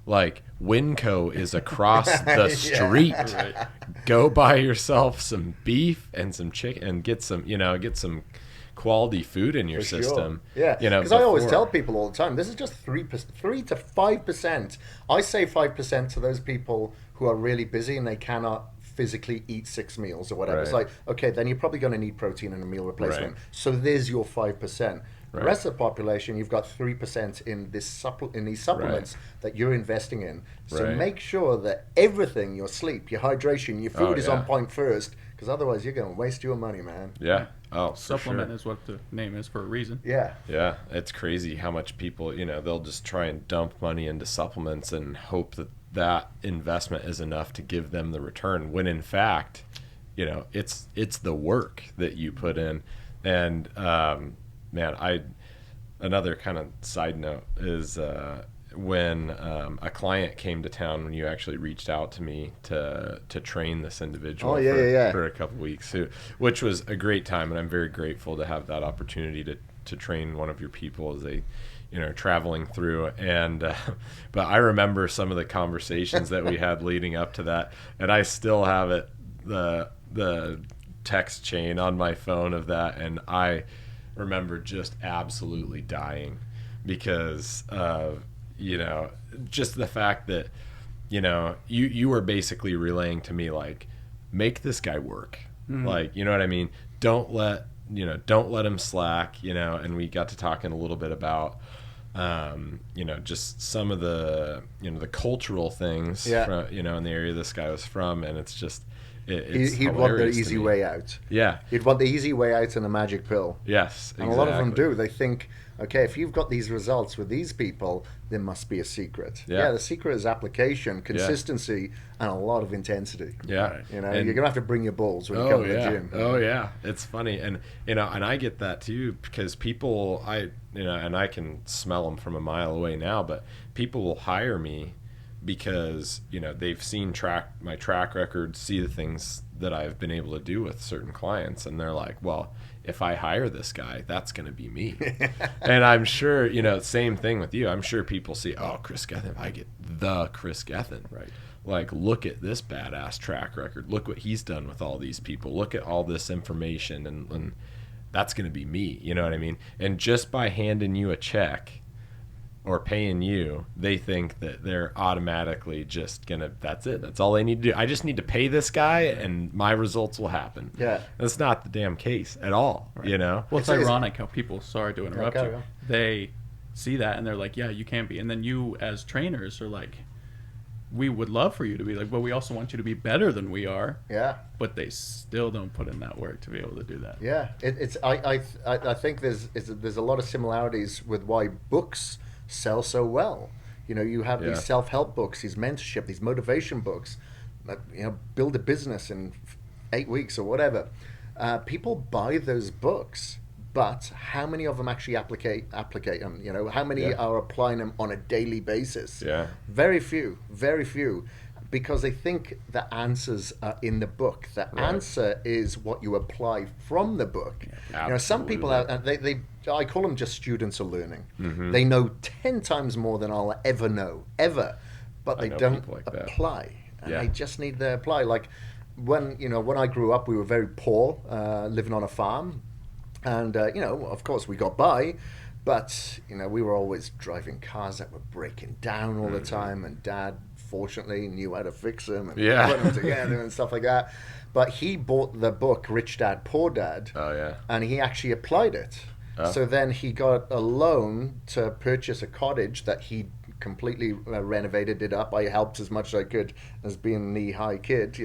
Like, Winco is across the street. Go buy yourself some beef and some chicken, and get some quality food in your For sure. system. Yeah, you know, because I always tell before. people all the time, this is just 3 to 5%. I say 5% to those people who are really busy and they cannot physically eat 6 meals or whatever. It's Right. like, okay, then you're probably going to need protein and a meal replacement. Right. So there's your 5%. The Right. rest of the population, you've got 3% in these supplements that you're investing in. So Right. make sure that everything, your sleep, your hydration, your food is yeah. on point first, because otherwise you're going to waste your money, man. Yeah. Oh, for Supplement sure. is what the name is for a reason. Yeah. Yeah, it's crazy how much people, they'll just try and dump money into supplements and hope that that investment is enough to give them the return, when in fact, it's the work that you put in. And man, another kind of side note is when a client came to town, when you actually reached out to me to train this individual for a couple weeks, which was a great time, and I'm very grateful to have that opportunity to train one of your people as they traveling through. And but I remember some of the conversations that we had leading up to that, and I still have it, the text chain on my phone of that, and I remember just absolutely dying because just the fact that you were basically relaying to me, like, make this guy work. Like, you know what I mean? Don't let him slack, and we got to talking a little bit about just some of the the cultural things from, in the area this guy was from, and it's just He'd want the easy way out. Yeah. He'd want the easy way out and a magic pill. Yes, exactly. And a lot of them do. They think, okay, if you've got these results with these people, there must be a secret. Yeah. The secret is application, consistency, and a lot of intensity. Yeah. You're going to have to bring your balls when you come to the gym. Oh, yeah. It's funny. And, and I get that too, because people, and I can smell them from a mile away now, but people will hire me because they've seen my track record, see the things that I've been able to do with certain clients, and they're like, well, if I hire this guy, that's going to be me. And I'm sure same thing with you. I'm sure people see, oh, Kris Gethin, I get the Kris Gethin, Right? Like, look at this badass track record, look what he's done with all these people, look at all this information, and that's going to be me. You know what I mean? And just by handing you a check or paying you, they think that they're automatically just that's it. That's all they need to do. I just need to pay this guy and my results will happen. Yeah. That's not the damn case at all, Right. Well, it's ironic how people, sorry to interrupt you, they see that and they're like, yeah, you can't be. And then you as trainers are like, we would love for you to be like, but we also want you to be better than we are. Yeah. But they still don't put in that work to be able to do that. Yeah. I think there's a lot of similarities with why books sell so well. You have these self-help books, these mentorship, these motivation books, build a business in 8 weeks or whatever. People buy those books, but how many of them actually applicate them? How many are applying them on a daily basis? Yeah. Very few, because they think the answers are in the book. The answer is what you apply from the book. Some people I call them just students of learning. Mm-hmm. They know 10 times more than I'll ever know, but they don't apply. And they just need to apply. Like when I grew up, we were very poor, living on a farm. And, of course we got by, but, we were always driving cars that were breaking down all the time. And Dad, fortunately, knew how to fix them and put them together and stuff like that. But he bought the book, Rich Dad, Poor Dad. Oh, yeah. And he actually applied it. So then he got a loan to purchase a cottage that he completely renovated it up. I helped as much as I could as being a knee-high kid,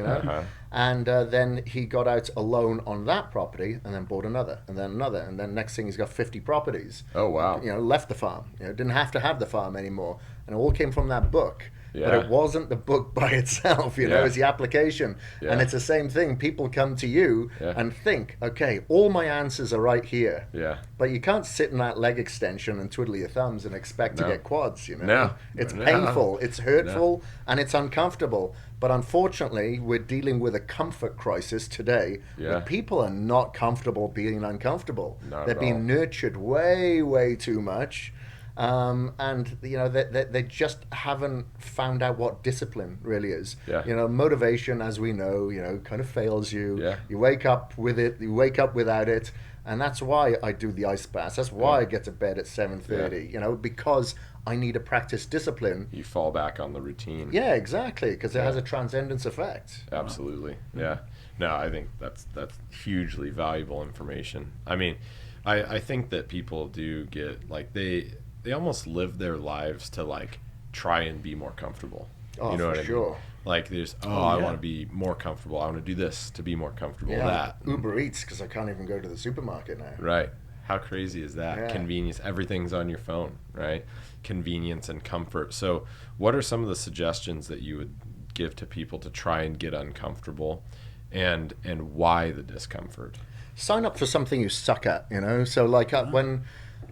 And then he got out a loan on that property and then bought another and then another. And then next thing he's got 50 properties. Oh, wow. Left the farm. Didn't have to have the farm anymore. And it all came from that book. Yeah. But it wasn't the book by itself, it's the application. Yeah. And it's the same thing. People come to you and think, okay, all my answers are right here. Yeah. But you can't sit in that leg extension and twiddle your thumbs and expect to get quads, No. It's painful, it's hurtful, and it's uncomfortable. But unfortunately, we're dealing with a comfort crisis today. Yeah. Where people are not comfortable being uncomfortable. Not They're at being all. nurtured way, way too much. And they just haven't found out what discipline really is. Yeah. Motivation, as we know, kind of fails you. Yeah. You wake up with it, you wake up without it, And that's why I do the ice baths. That's why I get to bed at 7:30, you know, because I need to practice discipline. You fall back on the routine. Yeah, exactly, because it has a transcendence effect. Absolutely. Yeah. No, I think that's hugely valuable information. I mean, I think that people do get, like, they almost live their lives to, like, try and be more comfortable. Oh, you know for what I sure. mean? Like, there's, I want to be more comfortable. I want to do this to be more comfortable. That. Uber Eats, because I can't even go to the supermarket now. Right. How crazy is that? Yeah. Convenience. Everything's on your phone, right? Convenience and comfort. So what are some of the suggestions that you would give to people to try and get uncomfortable, and why the discomfort? Sign up for something you suck at, you know? So, like, when,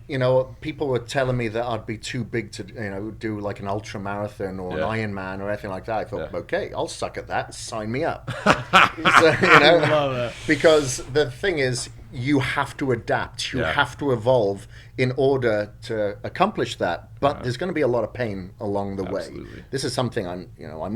you know, people were telling me that I'd be too big to, you know, do like an ultra marathon or an Ironman or anything like that, I thought, okay, I'll suck at that. Sign me up. So, you know, Love that. because the thing is, you have to adapt. You have to evolve in order to accomplish that. But there's going to be a lot of pain along the way. This is something I'm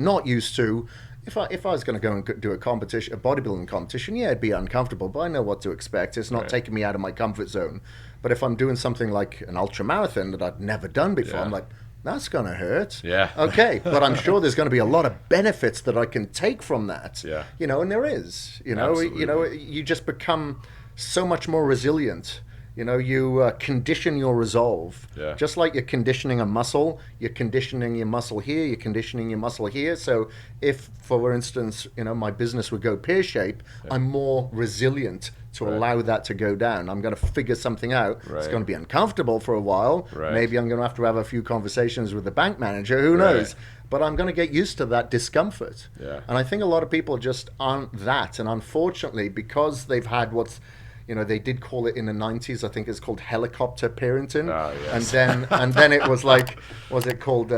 not used to. If I was going to go and do a bodybuilding competition, yeah, it'd be uncomfortable, but I know what to expect. It's not taking me out of my comfort zone. But if I'm doing something like an ultra marathon that I've never done before, I'm like, that's going to hurt. Yeah. Okay, but I'm sure there's going to be a lot of benefits that I can take from that. Yeah. You know, and there is. You know, you just become so much more resilient. You know, you condition your resolve. Yeah. Just like you're conditioning a muscle, you're conditioning your muscle here, you're conditioning your muscle here. So if, for instance, you know, my business would go pear-shaped, I'm more resilient to allow that to go down. I'm going to figure something out. It's going to be uncomfortable for a while. Maybe I'm going to have a few conversations with the bank manager. Who knows? But I'm going to get used to that discomfort. Yeah. And I think a lot of people just aren't that. And unfortunately, because they've had what's, you know, they did call it in the 90s, I think it's called helicopter parenting. Oh, yes. And then it was like, was it called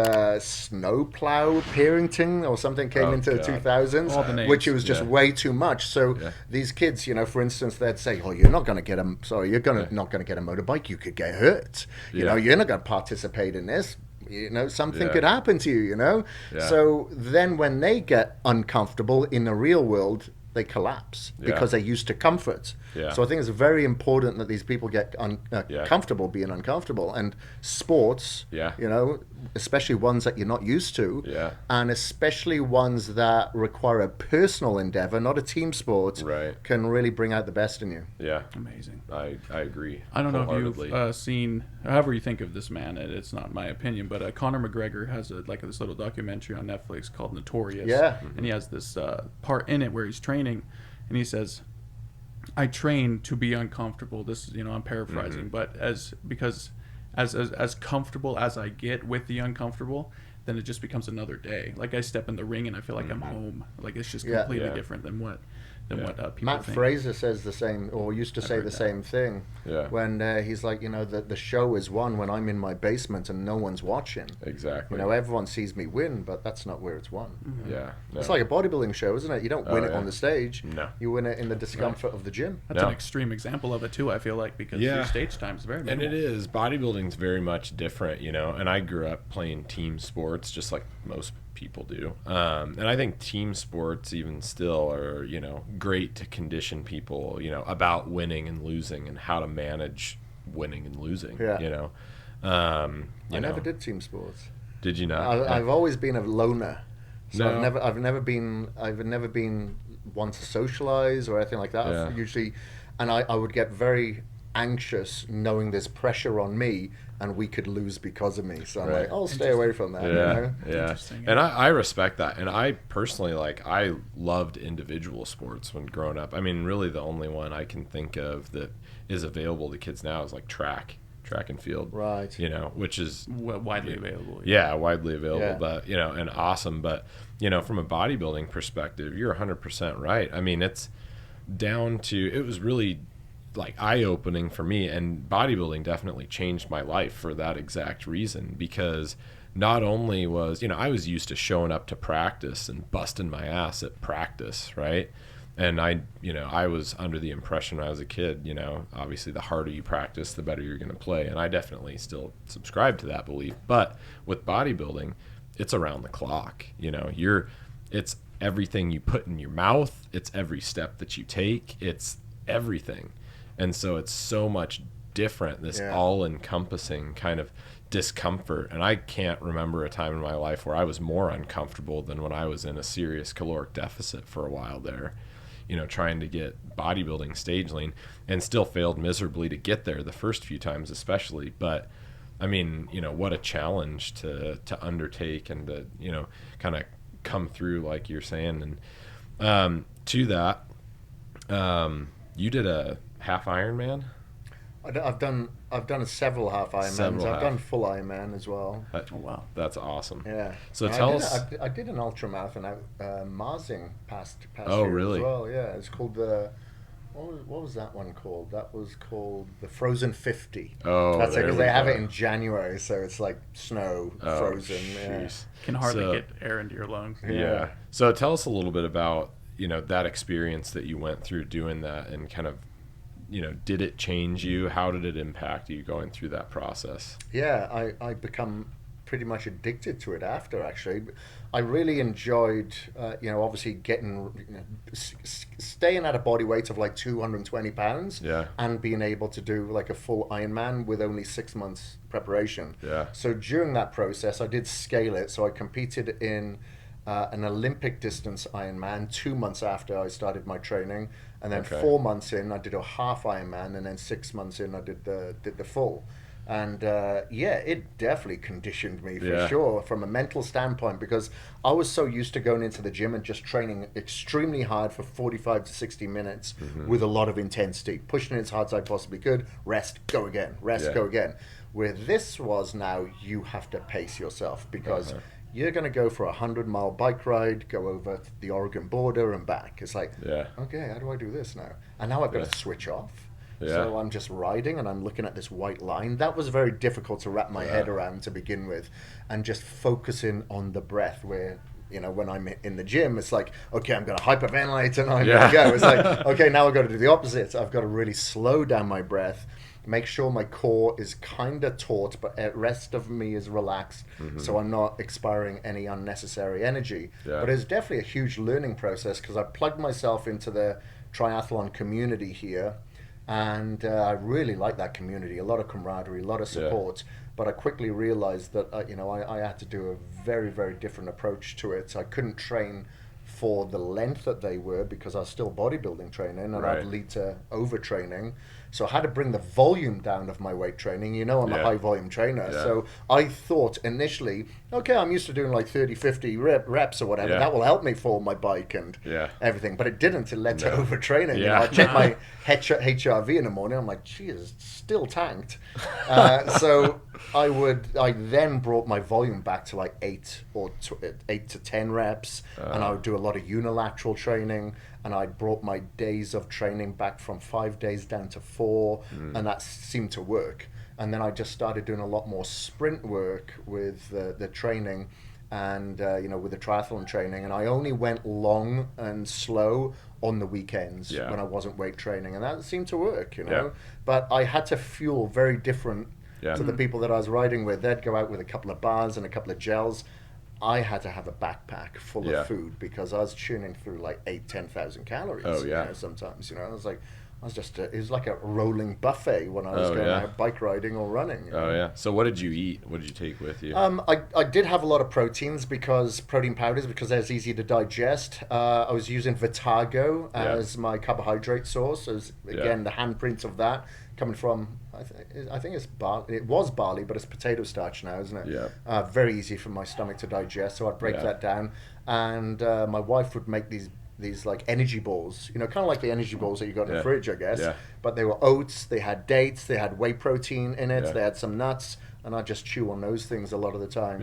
snowplow parenting or something came into the 2000s, All the names. which it was just way too much. So these kids, you know, for instance, they'd say, oh, you're not going to get not going to get a motorbike. You could get hurt. You know, you're not going to participate in this. You know, something could happen to you, you know? So then when they get uncomfortable in the real world, they collapse because they're used to comfort. So I think it's very important that these people get comfortable being uncomfortable. And sports, you know, especially ones that you're not used to, and especially ones that require a personal endeavor, not a team sport, can really bring out the best in you. Yeah. Amazing. I agree. I don't know if you've seen, however you think of this man, it's not my opinion, but Conor McGregor has this little documentary on Netflix called Notorious. Yeah. And he has this part in it where he's training, and he says, I train to be uncomfortable. This is, you know, I'm paraphrasing, but as comfortable as I get with the uncomfortable, then it just becomes another day. Like I step in the ring and I feel like I'm home. Like it's just completely different than what people Matt think. Fraser says the same, or used to say the same thing. When he's like, you know, the show is won when I'm in my basement and no one's watching. Exactly. You know, everyone sees me win, but that's not where it's won. Yeah. No. It's like a bodybuilding show, isn't it? You don't win it on the stage. No. You win it in the discomfort of the gym. That's an extreme example of it too, I feel like, because your stage time is very minimal. And it is. Bodybuilding's very much different, you know, and I grew up playing team sports just like most people do. And I think team sports even still are, you know, great to condition people, you know, about winning and losing and how to manage winning and losing, you know. I never did team sports. Did you not? I've always been a loner. So No. I've never been one to socialize or anything like that. I've usually, and I would get very anxious knowing there's pressure on me and we could lose because of me. So I'm like, I'll stay away from that. You know? Interesting. And I respect that. And I personally, like, I loved individual sports when growing up. I mean, really the only one I can think of that is available to kids now is like track and field. Right. You know, which is widely available. Yeah, widely available, but, you know, and awesome. But, you know, from a bodybuilding perspective, you're 100% right. I mean, it's down to, it was really like eye-opening for me, and bodybuilding definitely changed my life for that exact reason, because not only was, you know, I was used to showing up to practice and busting my ass at practice, right? And I was under the impression when I was a kid, you know, obviously the harder you practice, the better you're going to play. And I definitely still subscribe to that belief. But with bodybuilding, it's around the clock. You know, it's everything you put in your mouth. It's every step that you take. It's everything. And so it's so much different, this all-encompassing kind of discomfort. And I can't remember a time in my life where I was more uncomfortable than when I was in a serious caloric deficit for a while there, you know, trying to get bodybuilding stage lean, and still failed miserably to get there the first few times especially. But I mean, you know, what a challenge to undertake and to, you know, kind of come through like you're saying. And to that, you did a half Ironman? I've done several half Ironmans. I've done full Ironman as well. Oh wow, that's awesome. Yeah. So and tell us. I did an ultramarathon out Marsing past oh, year really? as well. Yeah, it's called the. What was that one called? That was called the Frozen 50. Oh, that's there because we they have go. it in January, so it's like snow, frozen. Yeah. Can hardly get air into your lungs. Yeah. So tell us a little bit about, you know, that experience that you went through doing that, and kind of, you know, did it change you? How did it impact you going through that process? Yeah, I become pretty much addicted to it after, actually. I really enjoyed, you know, obviously getting, you know, staying at a body weight of like 220 pounds and being able to do like a full Ironman with only 6 months preparation. Yeah. So during that process, I did scale it. So I competed in an Olympic distance Ironman 2 months after I started my training. And then 4 months in, I did a half Ironman. And then 6 months in, I did the full. And it definitely conditioned me for sure from a mental standpoint, because I was so used to going into the gym and just training extremely hard for 45 to 60 minutes with a lot of intensity, pushing it as hard as I possibly could, rest, go again, rest, go again. Where this was now, you have to pace yourself, because you're going to go for a 100-mile bike ride, go over the Oregon border and back. It's like, okay, how do I do this now? And now I've got to switch off. So I'm just riding and I'm looking at this white line. That was very difficult to wrap my head around to begin with, and just focusing on the breath, where, you know, when I'm in the gym, it's like, okay, I'm going to hyperventilate and I'm going to go. It's like, okay, now I've got to do the opposite. I've got to really slow down my breath, make sure my core is kind of taut, but the rest of me is relaxed, so I'm not expiring any unnecessary energy. But it's definitely a huge learning process, because I plugged myself into the triathlon community here. And I really like that community, a lot of camaraderie, a lot of support. But I quickly realized that, you know, I had to do a very, very different approach to it. I couldn't train for the length that they were, because I was still bodybuilding training, and I'd lead to overtraining. So I had to bring the volume down of my weight training. You know, I'm a high volume trainer. So I thought initially, okay, I'm used to doing like 30, 50 reps or whatever. That will help me for my bike and everything. But it didn't. It led to overtraining. You know, I checked my HRV in the morning. I'm like, geez, it's still tanked. So I then brought my volume back to like 8 to 10 reps. And I would do a lot of unilateral training. And I brought my days of training back from 5 days down to 4, and that seemed to work. And then I just started doing a lot more sprint work with the training, and you know, with the triathlon training. And I only went long and slow on the weekends when I wasn't weight training, and that seemed to work, you know. But I had to fuel very different to the people that I was riding with. They'd go out with a couple of bars and a couple of gels. I had to have a backpack full of food, because I was churning through like 10,000 calories. You know, sometimes, you know, it was like a rolling buffet when I was going out bike riding or running. You know? So what did you eat? What did you take with you? I did have a lot of protein powders, because they're easy to digest. I was using Vitago as my carbohydrate source. As again, the handprint of that coming from, I think it's barley. It was barley, but it's potato starch now, isn't it? Very easy for my stomach to digest. So I'd break that down, and my wife would make these like energy balls, you know, kind of like the energy balls that you got in the fridge, I guess. But they were oats, they had dates, they had whey protein in it, they had some nuts, and I just chew on those things a lot of the time.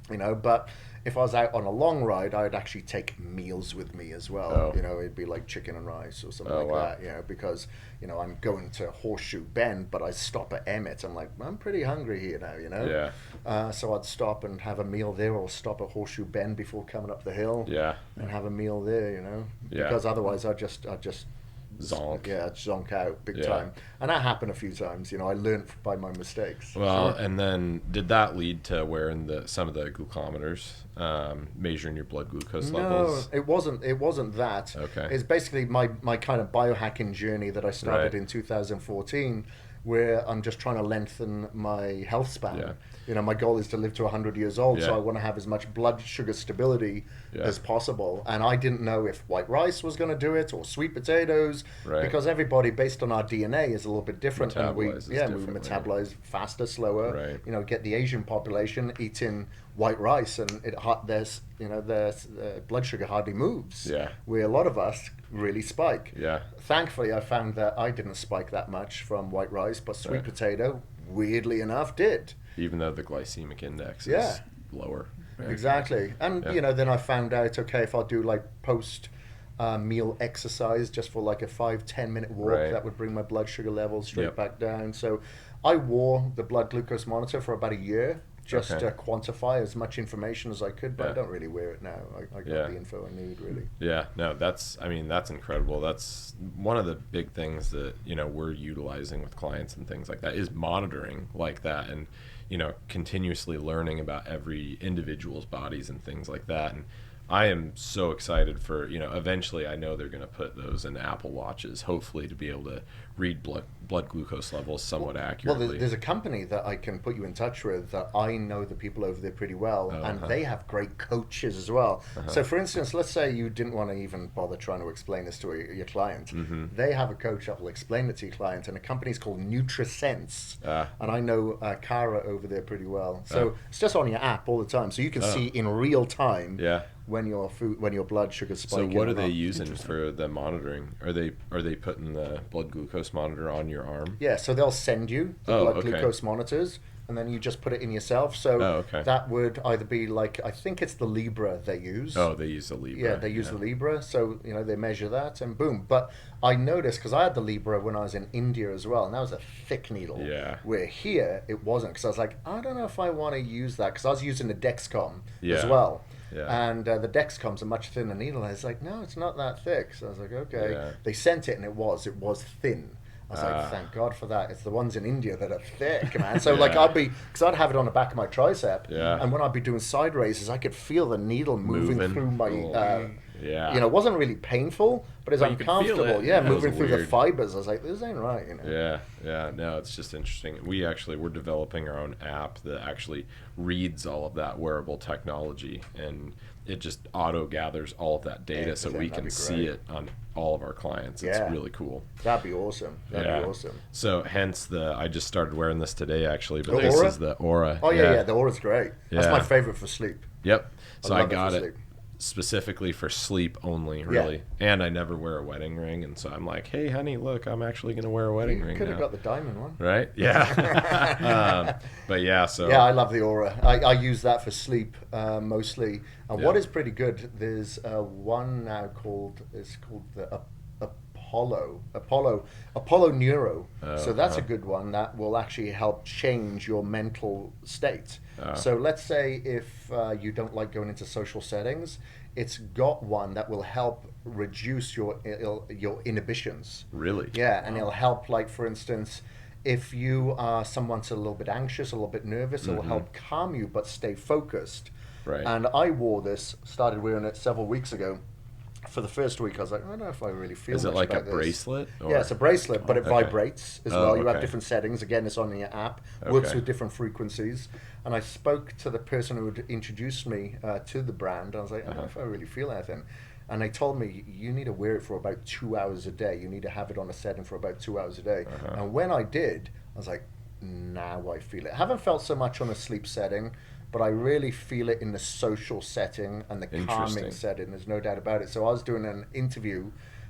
You know, but if I was out on a long ride, I'd actually take meals with me as well. You know, it'd be like chicken and rice or something that, you know, because, you know, I'm going to Horseshoe Bend, but I stop at Emmett. I'm like, I'm pretty hungry here now, you know? So I'd stop and have a meal there, or stop at Horseshoe Bend before coming up the hill and have a meal there, you know? Because otherwise I'd just zonk. Yeah, zonk out big Yeah. time. And that happened a few times. I learned by my mistakes. Well, and then did that lead to wearing some of the glucometers, measuring your blood glucose levels? No, it wasn't that. Okay. It's basically my kind of biohacking journey that I started Right. in 2014, where I'm just trying to lengthen my health span. Yeah. My goal is to live to 100 years old, so Yeah. I want to have as much blood sugar stability as possible. And I didn't know if white rice was going to do it or sweet potatoes, Right. because everybody, based on our DNA, is a little bit different. And we Metabolizes differently. metabolize faster, slower. Right. Get the Asian population eating white rice, and their blood sugar hardly moves. Yeah. Where a lot of us really spike. Yeah. Thankfully, I found that I didn't spike that much from white rice, but sweet Right. potato, weirdly enough, did. Even though the glycemic index Yeah. is lower. Exactly. And, Yeah. then I found out, okay, if I do like post meal exercise just for like a 5-10 minute walk, Right. that would bring my blood sugar levels straight Yep. back down. So I wore the blood glucose monitor for about a year, just Okay. to quantify as much information as I could, but Yeah. I don't really wear it now. I got Yeah. the info I need, really. Yeah, no, that's incredible. That's one of the big things that, we're utilizing with clients and things like that is monitoring like that, and, continuously learning about every individual's bodies and things like that. And I am so excited for, eventually I know they're going to put those in Apple Watches, hopefully, to be able to read blood glucose levels somewhat accurately. Well, there's a company that I can put you in touch with that I know the people over there pretty well, and they have great coaches as well. So, for instance, let's say you didn't want to even bother trying to explain this to your client. They have a coach that will explain it to your client, and the company's called NutriSense. And I know Cara over there pretty well. So it's just on your app all the time, so you can see in real time. Yeah. When your blood sugar's So spiking. what are or they not. using for the monitoring? Are they putting the blood glucose monitor on your arm? Yeah, so they'll send you the Oh, blood okay. glucose monitors, and then you just put it in yourself. So okay. that would either be like, I think it's the Libra they use. Oh, they use the Libra. Yeah, they use the Libra, so they measure that, and boom. But I noticed, because I had the Libra when I was in India as well, and that was a thick needle. Yeah. Where here it wasn't, because I was like, I don't know if I want to use that, because I was using the Dexcom as Yeah. well. Yeah. And the Dexcom's a much thinner needle. I was like, no, it's not that thick. So I was like, okay. Yeah. They sent it, and it was thin. I was like, thank God for that. It's the ones in India that are thick, man. So like because I'd have it on the back of my tricep, and when I'd be doing side raises, I could feel the needle moving through my, it wasn't really painful, but it's But you could feel uncomfortable. it. Yeah, That was moving through the weird. fibers. I was like, this ain't right, Yeah, no, it's just interesting. We're developing our own app that actually reads all of that wearable technology, and it just auto gathers all of that data, so we that'd can be see great. it on all of our clients. It's Yeah. really cool. That'd be awesome. That'd be awesome. So hence I just started wearing this today actually, but The this Aura? is the Aura. Oh yeah, the Aura's great. That's Yeah. my favorite for sleep. Yep. So I love it got for it sleep. specifically for sleep only, really. And I never wear a wedding ring, and so I'm like, hey, honey, look, I'm actually going to wear a wedding ring Could have now. got the diamond one. Right? Yeah. But yeah, so. Yeah, I love the Aura. I use that for sleep mostly. And what is pretty good, there's one now called the Apollo Neuro. So that's a good one that will actually help change your mental state. So let's say if you don't like going into social settings, it's got one that will help reduce your inhibitions. Really? Yeah, and it'll help, like, for instance, if you are someone that's a little bit anxious, a little bit nervous, it'll help calm you but stay focused. Right. And I started wearing it several weeks ago. For the first week, I was like, I don't know if I really feel Is it much like a about this. bracelet? Or? Yeah, it's a bracelet, but it Okay. vibrates as well. You have okay. different settings. Again, it's on your app. Works Okay. with different frequencies. And I spoke to the person who had introduced me to the brand. I was like, I don't know if I really feel anything. And they told me, you need to wear it for about 2 hours a day. You need to have it on a setting for about 2 hours a day. And when I did, I was like, now I feel it. I haven't felt so much on a sleep setting, but I really feel it in the social setting and the calming Interesting. setting. There's no doubt about it. So I was doing an interview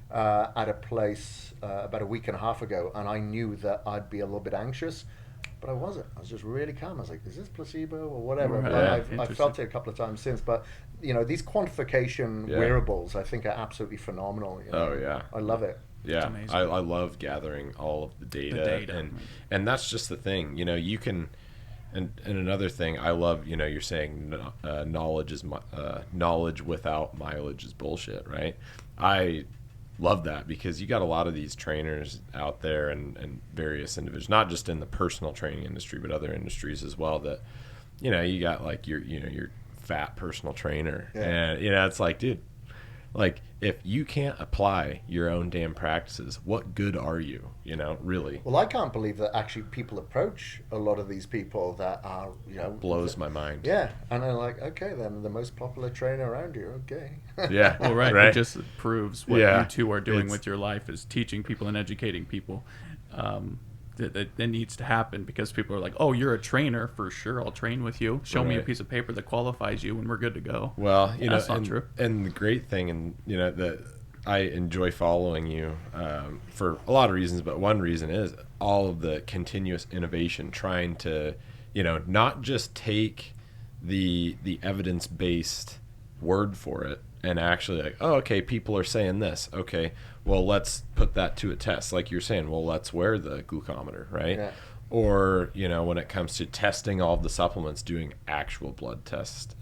at a place about a week and a half ago, and I knew that I'd be a little bit anxious, but I wasn't. I was just really calm. I was like, is this placebo or whatever? Right. But Yeah. I've felt it a couple of times since. But, these quantification wearables, I think, are absolutely phenomenal. Oh, yeah. I love it. Yeah, amazing. I love gathering all of the data, and that's just the thing. You can, and another thing I love. You're saying knowledge without mileage is bullshit, right? love that, because you got a lot of these trainers out there and various individuals, not just in the personal training industry, but other industries as well, that, you know, you got like your fat personal trainer. Yeah. And, you know, it's like, dude, like, if you can't apply your own damn practices, what good are you, you know, really? Well, I can't believe that actually people approach a lot of these people that are, you know... Blows my mind. Yeah, and they're like, okay, then the most popular trainer around you, okay. Yeah. Well, right. It just proves what you two are doing with your life, is teaching people and educating people. That needs to happen, because people are like, oh, you're a trainer, for sure, I'll train with you. Show me a piece of paper that qualifies you and we're good to go. Well, you know, that's not true. And the great thing, and, you know, that I enjoy following you for a lot of reasons, but one reason is all of the continuous innovation, trying to, you know, not just take the evidence-based word for it and actually like, oh, okay, people are saying this, okay, well, let's put that to a test. Like you're saying, well, let's wear the glucometer, right? Yeah. Or, you know, when it comes to testing all of the supplements, doing actual blood tests.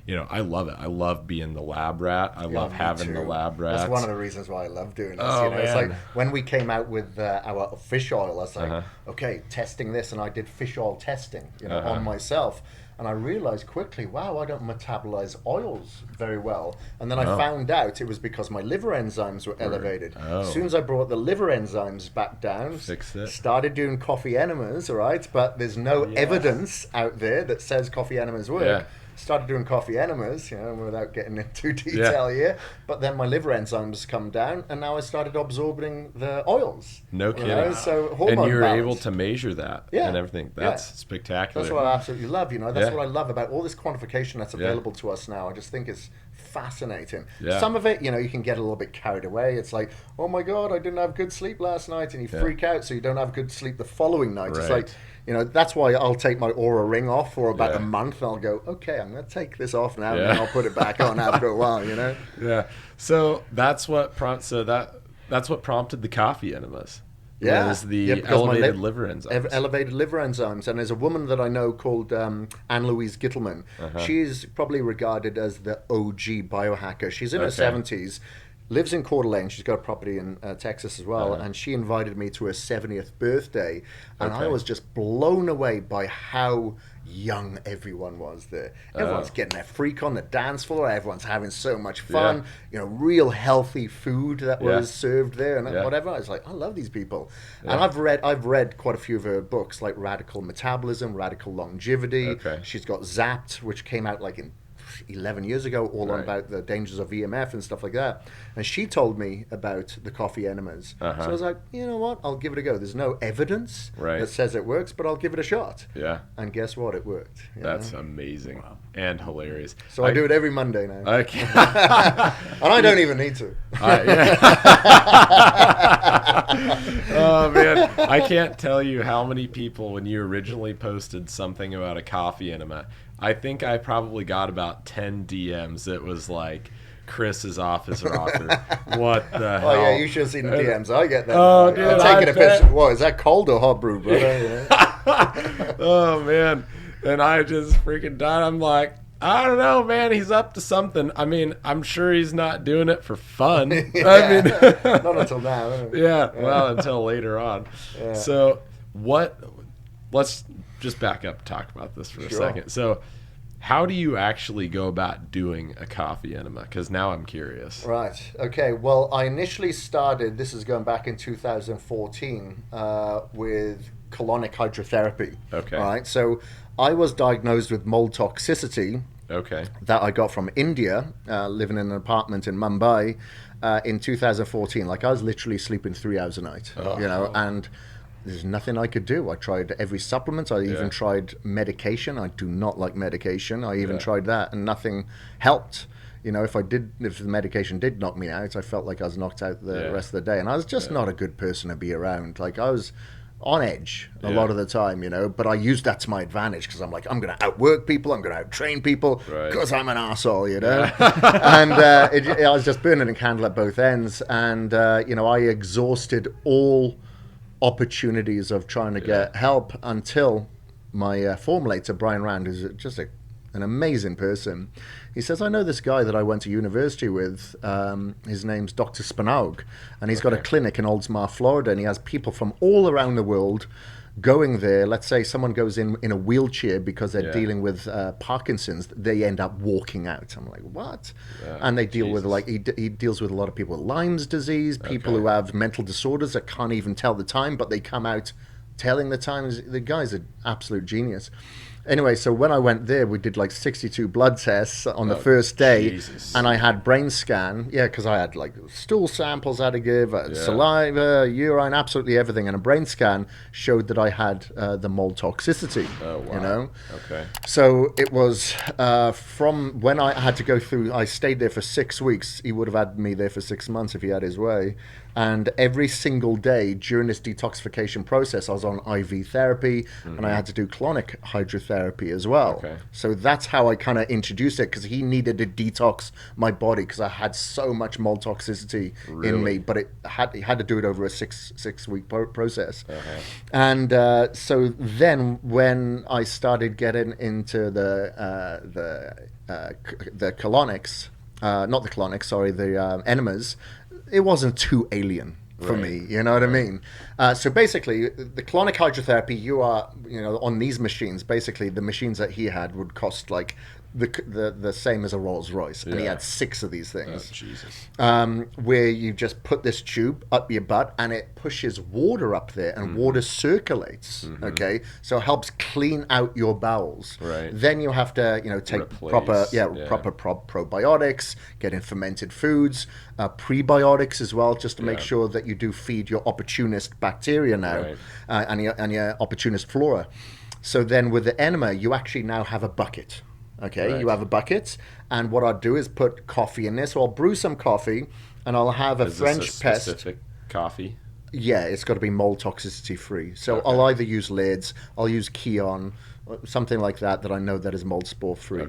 You know, I love it. I love being the lab rat. I love having the lab rats. That's one of the reasons why I love doing this. Oh, you know, man. It's like when we came out with our fish oil, I was like, okay, testing this, and I did fish oil testing, you know, on myself. And I realized quickly, wow, I don't metabolize oils very well. And then I found out it was because my liver enzymes were elevated. As soon as I brought the liver enzymes back down, started doing coffee enemas, all right? But there's no evidence out there that says coffee enemas work. Yeah. Started doing coffee enemas, you know, without getting into detail here. But then my liver enzymes come down, and now I started absorbing the oils. No kidding. You know? So hormone and you're balance. able to measure that and everything. That's spectacular. That's what I absolutely love, you know. That's what I love about all this quantification that's available to us now. I just think it's fascinating. Yeah. Some of it, you know, you can get a little bit carried away. It's like, oh my God, I didn't have good sleep last night, and you freak out, so you don't have good sleep the following night. It's like, you know, that's why I'll take my Aura ring off for about a month, and I'll go, okay, I'm going to take this off now, and then I'll put it back on after a while, you know? Yeah. So that's what prompted the coffee enemas. Yeah. Is the elevated liver enzymes. Elevated liver enzymes. And there's a woman that I know called Anne-Louise Gittelman. She's probably regarded as the OG biohacker. She's in her 70s. Lives in Coeur d'Alene. She's got a property in Texas as well. And she invited me to her 70th birthday. And I was just blown away by how young everyone was there. Everyone's getting their freak on the dance floor. Everyone's having so much fun. You know, real healthy food that was served there and whatever. I was like, I love these people. And I've read quite a few of her books, like Radical Metabolism, Radical Longevity. She's got Zapped, which came out like in 11 years ago, all on about the dangers of EMF and stuff like that. And she told me about the coffee enemas. So I was like, you know what? I'll give it a go. There's no evidence that says it works, but I'll give it a shot. Yeah. And guess what? It worked. That's amazing and hilarious. So I do it every Monday now. Okay. And I don't even need to. Oh, man. I can't tell you how many people, when you originally posted something about a coffee enema, I think I probably got about 10 DMs that was like, Kris is off his rocker. What the hell? Oh, yeah, you should have seen the DMs. I get that. Oh, dude, I'm taking a picture. What, is that cold or hot brew, brother? Oh, man. And I just freaking died. I'm like, I don't know, man. He's up to something. I mean, I'm sure he's not doing it for fun. I mean, not until now. Well, until later on. So let's just back up and talk about this for a second. So how do you actually go about doing a coffee enema? Because now I'm curious. Right. Okay. Well, I initially started, this is going back in 2014, with Clonic Hydrotherapy. Okay. All right. So I was diagnosed with mold toxicity. Okay. That I got from India, living in an apartment in Mumbai, in 2014. Like, I was literally sleeping 3 hours a night, you know, and there's nothing I could do. I tried every supplement. I even tried medication. I do not like medication. I even tried that, and nothing helped. You know, if the medication did knock me out, I felt like I was knocked out the rest of the day. And I was just not a good person to be around. Like, I was on edge a lot of the time, you know, but I used that to my advantage, because I'm like, I'm going to outwork people, I'm going to out-train people, because I'm an arsehole, you know. And I was just burning a candle at both ends. And, you know, I exhausted all opportunities of trying to get help until my formulator, Brian Rand, who's just a an amazing person. He says, I know this guy that I went to university with. His name's Dr. Spanaug, and he's got a clinic in Oldsmar, Florida, and he has people from all around the world going there. Let's say someone goes in a wheelchair because they're dealing with Parkinson's, they end up walking out. I'm like, what? And they deal with, like, he deals with a lot of people with Lyme's disease, people who have mental disorders that can't even tell the time, but they come out telling the time. The guy's an absolute genius. Anyway, so when I went there, we did like 62 blood tests on the first day, and I had brain scan, because I had like stool samples I had to give, saliva, urine, absolutely everything, and a brain scan showed that I had the mold toxicity. Oh, wow. You know? Okay. So it was from when I had to go through, I stayed there for 6 weeks. He would have had me there for 6 months if he had his way. And every single day during this detoxification process, I was on IV therapy, and I had to do Clonic Hydrotherapy as well. Okay. So that's how I kind of introduced it, because he needed to detox my body because I had so much mold toxicity in me. But he had to do it over a six week process. And so then when I started getting into the colonics, not the colonics, sorry, the enemas, it wasn't too alien for me, you know what I mean? So basically, the Clonic Hydrotherapy, you are, on these machines, basically the machines that he had would cost like the same as a Rolls Royce, and he had 6 of these things. Oh, Jesus. Where you just put this tube up your butt, and it pushes water up there, and water circulates. Okay, so it helps clean out your bowels. Right. Then you have to, take proper probiotics, get in fermented foods, prebiotics as well, just to make sure that you do feed your opportunist bacteria now, and your opportunist flora. So then with the enema, you actually now have a bucket. Okay, you have a bucket, and what I'll do is put coffee in there. So I'll brew some coffee, and I'll have a French pest. Specific coffee? Yeah, it's got to be mold toxicity free. So I'll either use Lids, I'll use Keon, something like that I know that is mold spore free.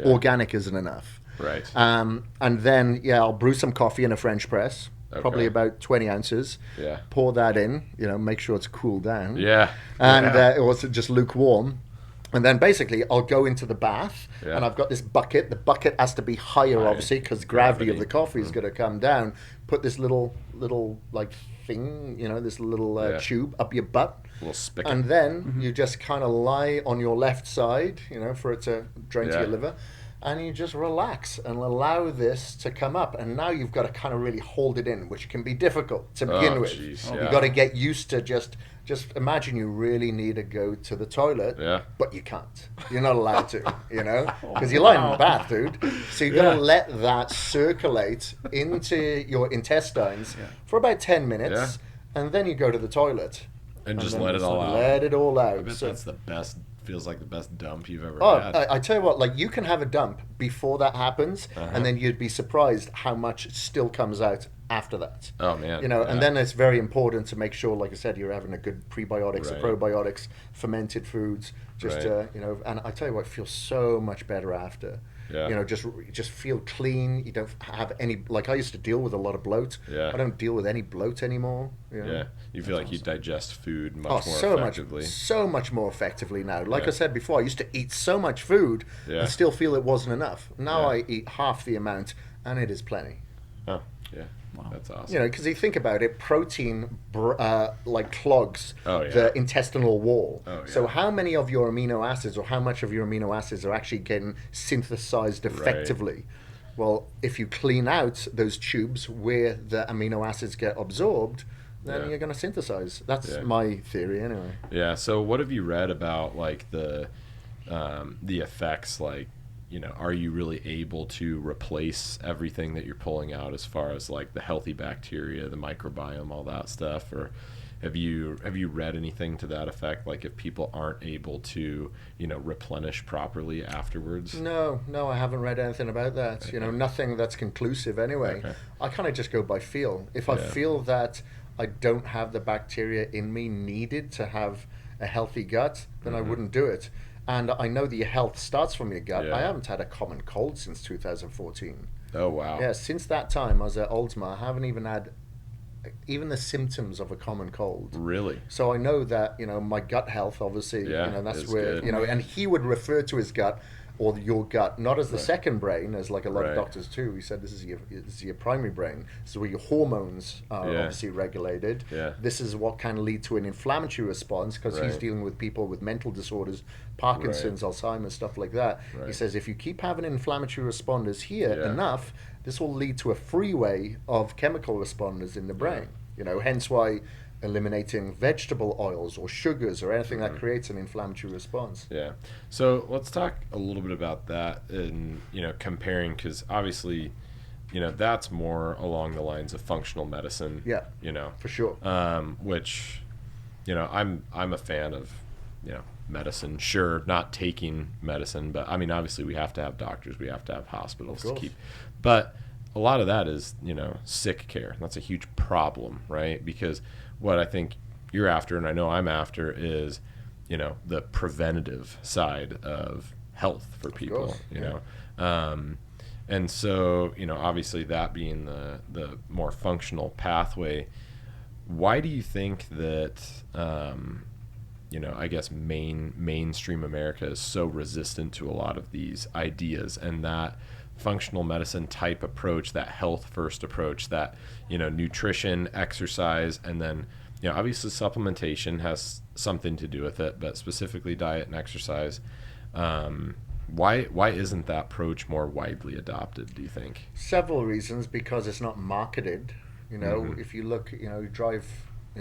Organic isn't enough. Right. And then I'll brew some coffee in a French press. Probably about 20 ounces. Yeah. Pour that in. Make sure it's cooled down. Yeah. And it was just lukewarm. And then basically I'll go into the bath, and I've got this bucket. The bucket has to be higher, obviously, because gravity of the coffee is going to come down. Put this little like thing, this little tube up your butt. Little spigot. And then you just kind of lie on your left side, for it to drain to your liver. And you just relax and allow this to come up. And now you've got to kind of really hold it in, which can be difficult to begin with. You've got to get used to just imagine you really need to go to the toilet, but you can't. You're not allowed to, because you're lying in the bath, dude. So you've got to let that circulate into your intestines for about 10 minutes, and then you go to the toilet. And just let it all out. Let it all out. I bet that's the best. Feels like the best dump you've ever had. I tell you what, like, you can have a dump before that happens, and then you'd be surprised how much still comes out after that. Oh, man. And then it's very important to make sure, like I said, you're having a good prebiotics, or probiotics, fermented foods, and I tell you what, it feels so much better after. Just feel clean. You don't have any, like I used to deal with a lot of bloat. I don't deal with any bloat anymore. You feel like you digest food much more effectively. So much more effectively now. Like I said before, I used to eat so much food and still feel it wasn't enough. Now I eat half the amount, and it is plenty. Oh, yeah. Wow. That's awesome. Because you think about it, protein like clogs the intestinal wall. So how many of your amino acids, or how much of your amino acids are actually getting synthesized effectively? Well, if you clean out those tubes where the amino acids get absorbed, then you're going to synthesize. That's my theory anyway. Yeah. So what have you read about, like, the effects, like, are you really able to replace everything that you're pulling out as far as, like, the healthy bacteria, the microbiome, all that stuff? Or have you read anything to that effect? Like, if people aren't able to, replenish properly afterwards? No, I haven't read anything about that. Nothing that's conclusive anyway. I kind of just go by feel. If I feel that I don't have the bacteria in me needed to have a healthy gut, then I wouldn't do it. And I know that your health starts from your gut. I haven't had a common cold since 2014. Oh, wow. Yeah, since that time I was at Oldsmar, I haven't even had even the symptoms of a common cold. Really? So I know that, my gut health, obviously, that's where, good. and he would refer to his gut or your gut, not as the second brain, as like a lot of Right. doctors too. He said this is your primary brain. This is where your hormones are obviously regulated. Yeah. This is what can lead to an inflammatory response, because he's Right. dealing with people with mental disorders, Parkinson's, Alzheimer's, stuff like that. He Right. says if you keep having inflammatory responders here Yeah. enough, this will lead to a freeway of chemical responders in the brain. You know, hence why eliminating vegetable oils or sugars or anything that creates an inflammatory response. Yeah. So let's talk a little bit about that and, comparing, because obviously, that's more along the lines of functional medicine. Yeah, for sure. Which, I'm a fan of, medicine. Sure, not taking medicine, but I mean, obviously we have to have doctors, we have to have hospitals to keep. But a lot of that is, sick care. That's a huge problem, right? Because what I think you're after, and I know I'm after, is, the preventative side of health for people, and so, obviously that being the more functional pathway, why do you think that, I guess mainstream America is so resistant to a lot of these ideas, and that functional medicine type approach, that health first approach, that, nutrition, exercise, and then, obviously supplementation has something to do with it, but specifically diet and exercise. Why isn't that approach more widely adopted, do you think? Several reasons. Because it's not marketed. If you look, you drive,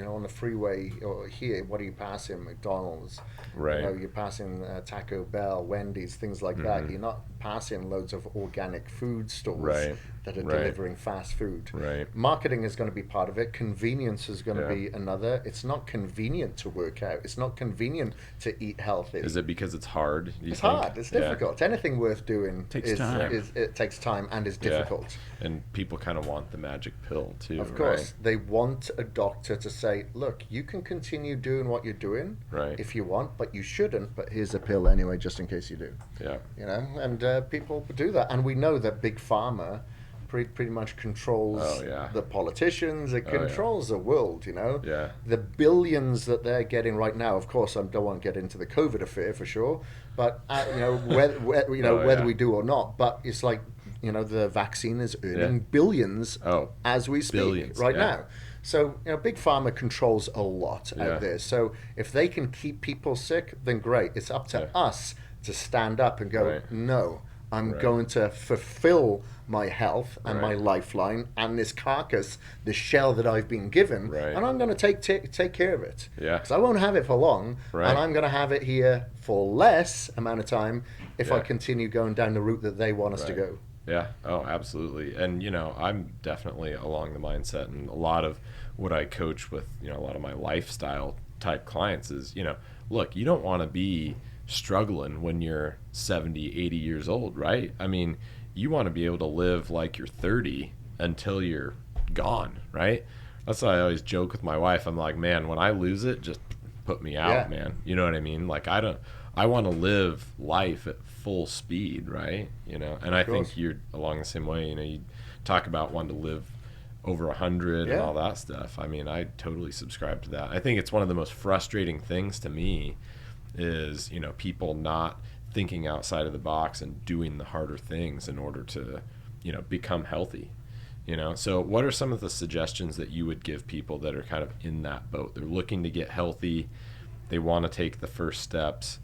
on the freeway or here, what are you passing? McDonald's. Right. You're passing Taco Bell, Wendy's, things like that. You're not passing loads of organic food stores that are delivering fast food. Right. Marketing is going to be part of it. Convenience is going to be another. It's not convenient to work out. It's not convenient to eat healthy. Is it because it's hard? It's hard. It's difficult. Anything worth doing takes time. It takes time and is difficult. And people kind of want the magic pill too. Of course, right? they want a doctor to say, "Look, you can continue doing what you're doing if you want, but you shouldn't. But here's a pill anyway, just in case you do." Yeah. And people do that, and we know that big pharma pretty much controls the politicians. It controls the world. Yeah. The billions that they're getting right now. Of course, I don't want to get into the COVID affair for sure, but whether we do or not. But it's like the vaccine is earning billions as we speak now. So big pharma controls a lot out there. So if they can keep people sick, then great. It's up to us to stand up and go, no, I'm going to fulfill my health and my lifeline and this carcass, this shell that I've been given, and I'm going to take care of it. Because I won't have it for long, and I'm going to have it here for less amount of time if I continue going down the route that they want us to go. Yeah. Oh, absolutely. And, I'm definitely along the mindset, and a lot of what I coach with, a lot of my lifestyle type clients is, look, you don't want to be struggling when you're 70, 80 years old, right? I mean, you want to be able to live like you're 30 until you're gone, right? That's why I always joke with my wife. I'm like, man, when I lose it, just put me out, man. You know what I mean? Like, I want to live life at full speed, right? And I think you're along the same way. You talk about wanting to live over 100 and all that stuff. I mean, I totally subscribe to that. I think it's one of the most frustrating things to me is, people not thinking outside of the box and doing the harder things in order to, become healthy. So what are some of the suggestions that you would give people that are kind of in that boat? They're looking to get healthy. They want to take the first steps.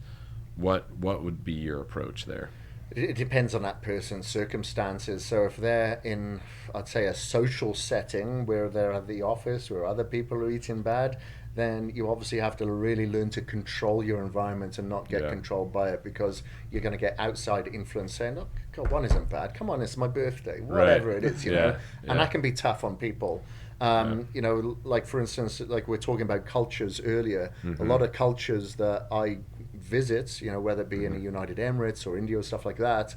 What would be your approach there? It depends on that person's circumstances. So if they're in, I'd say, a social setting where they're at the office where other people are eating bad, then you obviously have to really learn to control your environment and not get controlled by it, because you're going to get outside influence saying, "Look, God, one isn't bad. Come on, it's my birthday." Whatever it is, and that can be tough on people. Like for instance, like we're talking about cultures earlier, a lot of cultures that I visit, whether it be in the United Emirates or India or stuff like that,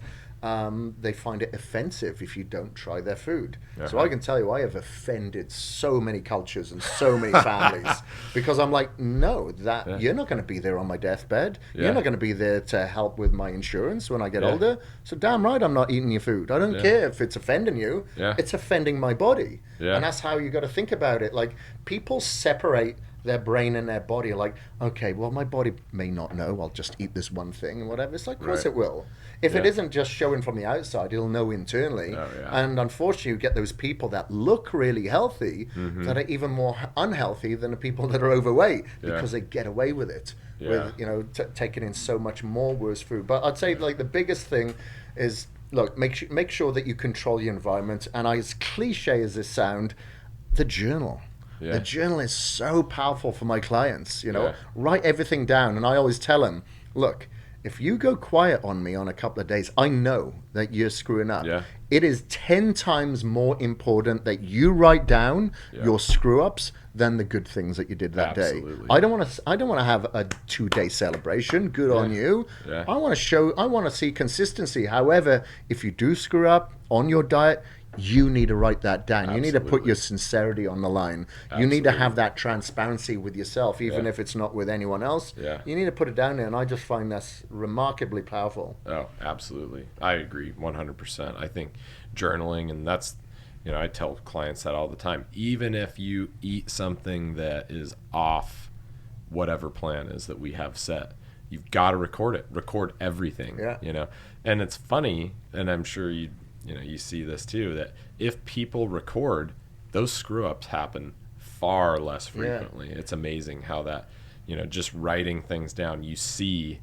they find it offensive if you don't try their food. So I can tell you, I have offended so many cultures and so many families because I'm like, no, you're not going to be there on my deathbed. You're not going to be there to help with my insurance when I get older. So damn right, I'm not eating your food. I don't care if it's offending you. It's offending my body. And that's how you got to think about it. Like, people separate their brain and their body are like, okay, well, my body may not know. I'll just eat this one thing and whatever. It's like, of course it will. If it isn't just showing from the outside, it'll know internally. And unfortunately, you get those people that look really healthy that are even more unhealthy than the people that are overweight because they get away with it. With, you know, taking in so much more worse food. But I'd say like the biggest thing is, look, make sure that you control your environment. And as cliche as this sound, the journal. Yeah. The journal is so powerful for my clients, you know. Write everything down. And I always tell them, look, if you go quiet on me on a couple of days, I know that you're screwing up. Yeah. It is 10 times more important that you write down your screw-ups than the good things that you did that day. I don't want to have a 2-day celebration. Good on you. Yeah. I want to see consistency. However, if you do screw up on your diet, you need to write that down. You need to put your sincerity on the line. You need to have that transparency with yourself, even if it's not with anyone else. You need to put it down there, and I just find that's remarkably powerful. Oh, absolutely. I agree 100%. I think journaling, and that's, you know, I tell clients that all the time. Even if you eat something that is off whatever plan is that we have set, you've got to record it. Record everything, you know. And it's funny, and I'm sure you see this too, that if people record, those screw-ups happen far less frequently. It's amazing how that, you know, just writing things down, you see,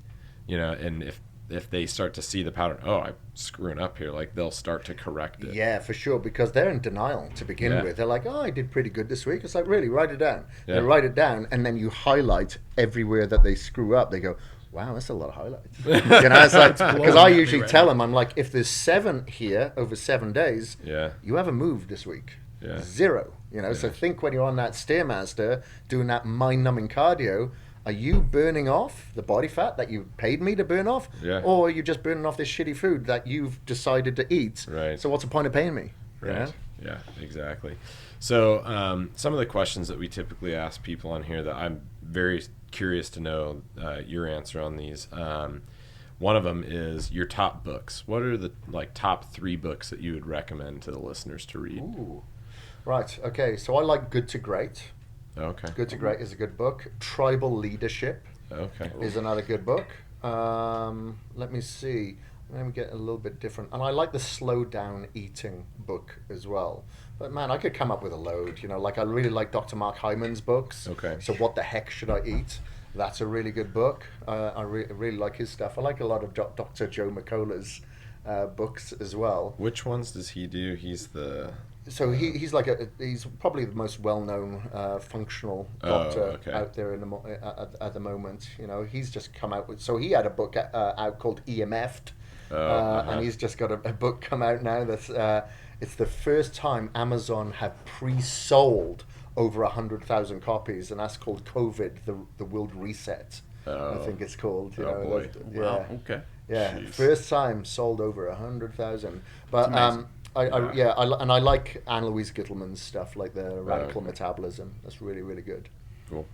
you know, and if they start to see the pattern, oh, I'm screwing up here, like they'll start to correct it. Yeah, for sure, because they're in denial to begin with. They're like, oh, I did pretty good this week. It's like, really, write it down. They write it down, and then you highlight everywhere that they screw up. They go, wow, that's a lot of highlights. You know, it's like, because I usually tell them, I'm like, if there's 7 here over 7 days, you haven't moved this week. 0. You know, so think when you're on that Stairmaster doing that mind-numbing cardio, are you burning off the body fat that you paid me to burn off? Or are you just burning off this shitty food that you've decided to eat? So what's the point of paying me? You know? Yeah, exactly. So some of the questions that we typically ask people on here that I'm very curious to know your answer on these. One of them is your top books. What are the top 3 books that you would recommend to the listeners to read? Ooh. Right. Okay. So I like Good to Great. Okay. Good to Great is a good book. Tribal Leadership is another good book. Let me see. Let me get a little bit different. And I like the Slow Down Eating book as well. But man, I could come up with a load. You know, like I really like Dr. Mark Hyman's books. Okay. So What the Heck Should I Eat? That's a really good book. I really like his stuff. I like a lot of Dr. Joe McCullough's books as well. Which ones does he do? He's the... So he's probably the most well-known functional doctor out there at the moment. You know, he's just come out with. So he had a book out called EMF'd, and he's just got a book come out now that's it's the first time Amazon have pre-sold over 100,000 copies, and that's called COVID: The World Reset. I think it's called. You know, boy! Wow. Okay. Yeah, jeez. First time sold over 100,000, but. I like Anne Louise Gittleman's stuff, like the Radical Metabolism. That's really, really good. Cool.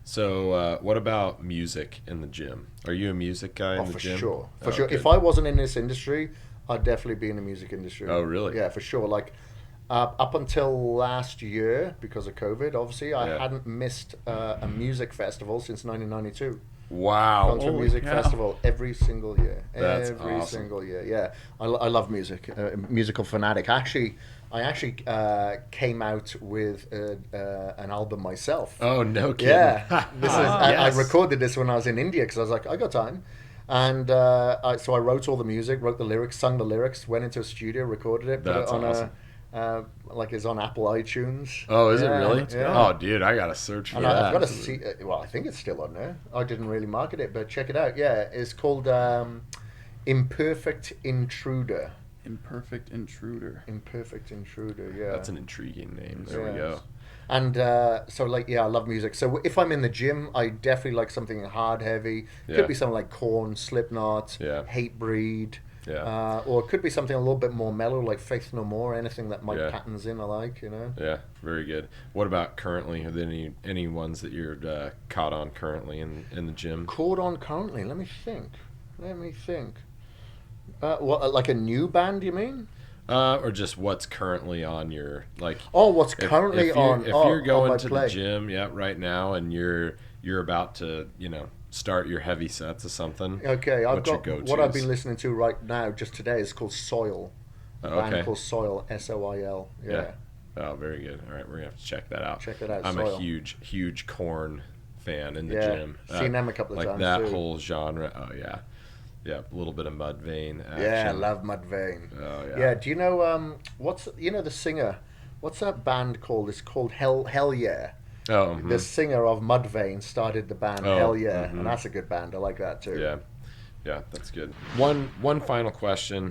So, what about music in the gym? Are you a music guy in the gym? For sure. If I wasn't in this industry, I'd definitely be in the music industry. Oh, really? Yeah, for sure. Like, up until last year, because of COVID, obviously, I hadn't missed a music festival since 1992. Wow. Gone to a music festival every single year. That's every awesome. Single year, yeah. I love music. Musical fanatic. I actually came out with an album myself. Oh, no kidding. Yeah. I recorded this when I was in India because I was like, I got time. And so I wrote all the music, wrote the lyrics, sung the lyrics, went into a studio, recorded it, put it on awesome. Like it's on Apple iTunes. Oh, is it really? Yeah. Oh, dude, I gotta search for that. I've got to see. Well, I think it's still on there. I didn't really market it, but check it out. Yeah, it's called Imperfect Intruder. Imperfect Intruder. Imperfect Intruder. Yeah, that's an intriguing name. There we go. And so, I love music. So if I'm in the gym, I definitely like something hard, heavy. Could be something like Korn, Slipknot, Hatebreed. Yeah. Or it could be something a little bit more mellow, like Faith No More, anything that Mike Patton's in, I like, you know? Yeah, very good. What about currently? Are there any ones that you're caught on currently in the gym? Caught on currently? Let me think. What, like a new band, you mean? Or just what's currently on your, like... Oh, what's currently on... If you're going on to play. the gym, right now, and you're about to, start your heavy sets of something. Okay, I've got... What I've go-tos? been listening to right now, just today, is called Soil. A band Okay. called Soil, Soil. Yeah. Oh, very good. All right, we're going to have to check that out. Check it out, I'm Soil. a huge Korn fan in the Yeah, gym. seen them a couple of times, Like that too. whole genre. Oh, yeah. Yeah, a little bit of Mudvayne action. Yeah, I love Mudvayne. Oh, yeah. Yeah, do you know, the singer, what's that band called? It's called Hell Yeah. Oh, The singer of Mudvayne started the band Oh, Hell Yeah, and that's a good band. I like that too. Yeah, that's good. One final question.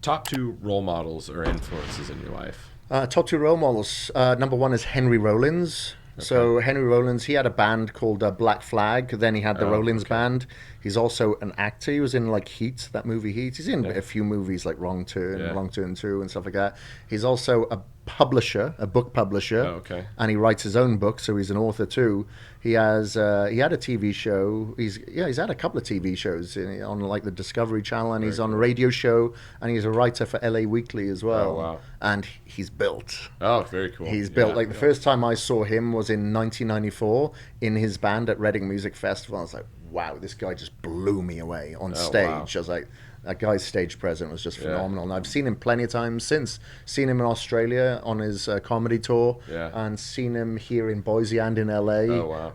Top 2 role models or influences in your life? Top 2 role models. Number 1 is Henry Rollins. So Henry Rollins, he had a band called Black Flag. Then he had the Rollins Band. He's also an actor. He was in like Heat, that movie Heat. He's in a few movies like Wrong Turn, Wrong Turn 2 and stuff like that. He's also a publisher, a book publisher. And he writes his own book, so he's an author too. He has he had a TV show. He's had a couple of TV shows on like the Discovery Channel, and he's on a radio show, and he's a writer for LA Weekly as well. Oh, wow. And he's built. Oh, very cool. He's built. Like the first time I saw him was in 1994 in his band at Reading Music Festival. I was like, wow, this guy just blew me away on stage. Wow. I was like, that guy's stage presence was just phenomenal. And I've seen him plenty of times since. Seen him in Australia on his comedy tour, and seen him here in Boise and in LA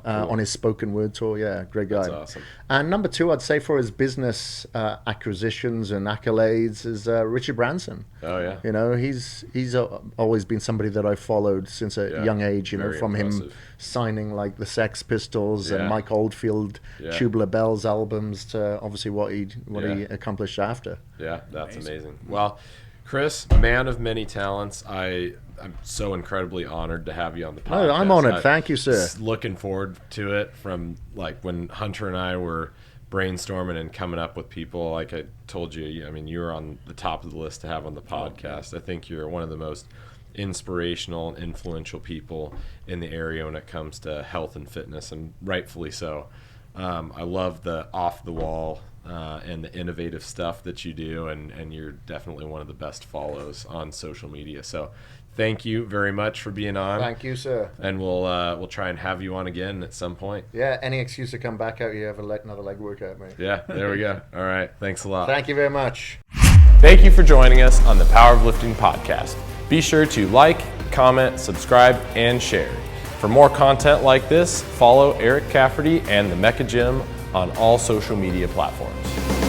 on his spoken word tour. Yeah, great guy. That's awesome. And number 2, I'd say for his business acquisitions and accolades is Richard Branson. Oh yeah. He's always been somebody that I followed since a young age. Very from impressive. him signing like the Sex Pistols and Mike Oldfield, Tubular Bells albums to obviously what he accomplished after. Yeah, that's amazing. Well, Kris, man of many talents, I'm so incredibly honored to have you on the podcast. Oh, I'm honored. Thank you, sir. Looking forward to it from like when Hunter and I were brainstorming and coming up with people. Like I told you, I mean, you were on the top of the list to have on the podcast. I think you're one of the most inspirational and influential people in the area when it comes to health and fitness, and rightfully so. I love the off the wall and the innovative stuff that you do, and you're definitely one of the best follows on social media. So thank you very much for being on. Thank you, sir. And we'll try and have you on again at some point. Yeah, any excuse to come back out, you have another leg workout, mate. Yeah, there we go. All right, thanks a lot. Thank you very much. Thank you for joining us on the Power of Lifting podcast. Be sure to like, comment, subscribe, and share. For more content like this, follow Eric Cafferty and the Mecca Gym on all social media platforms.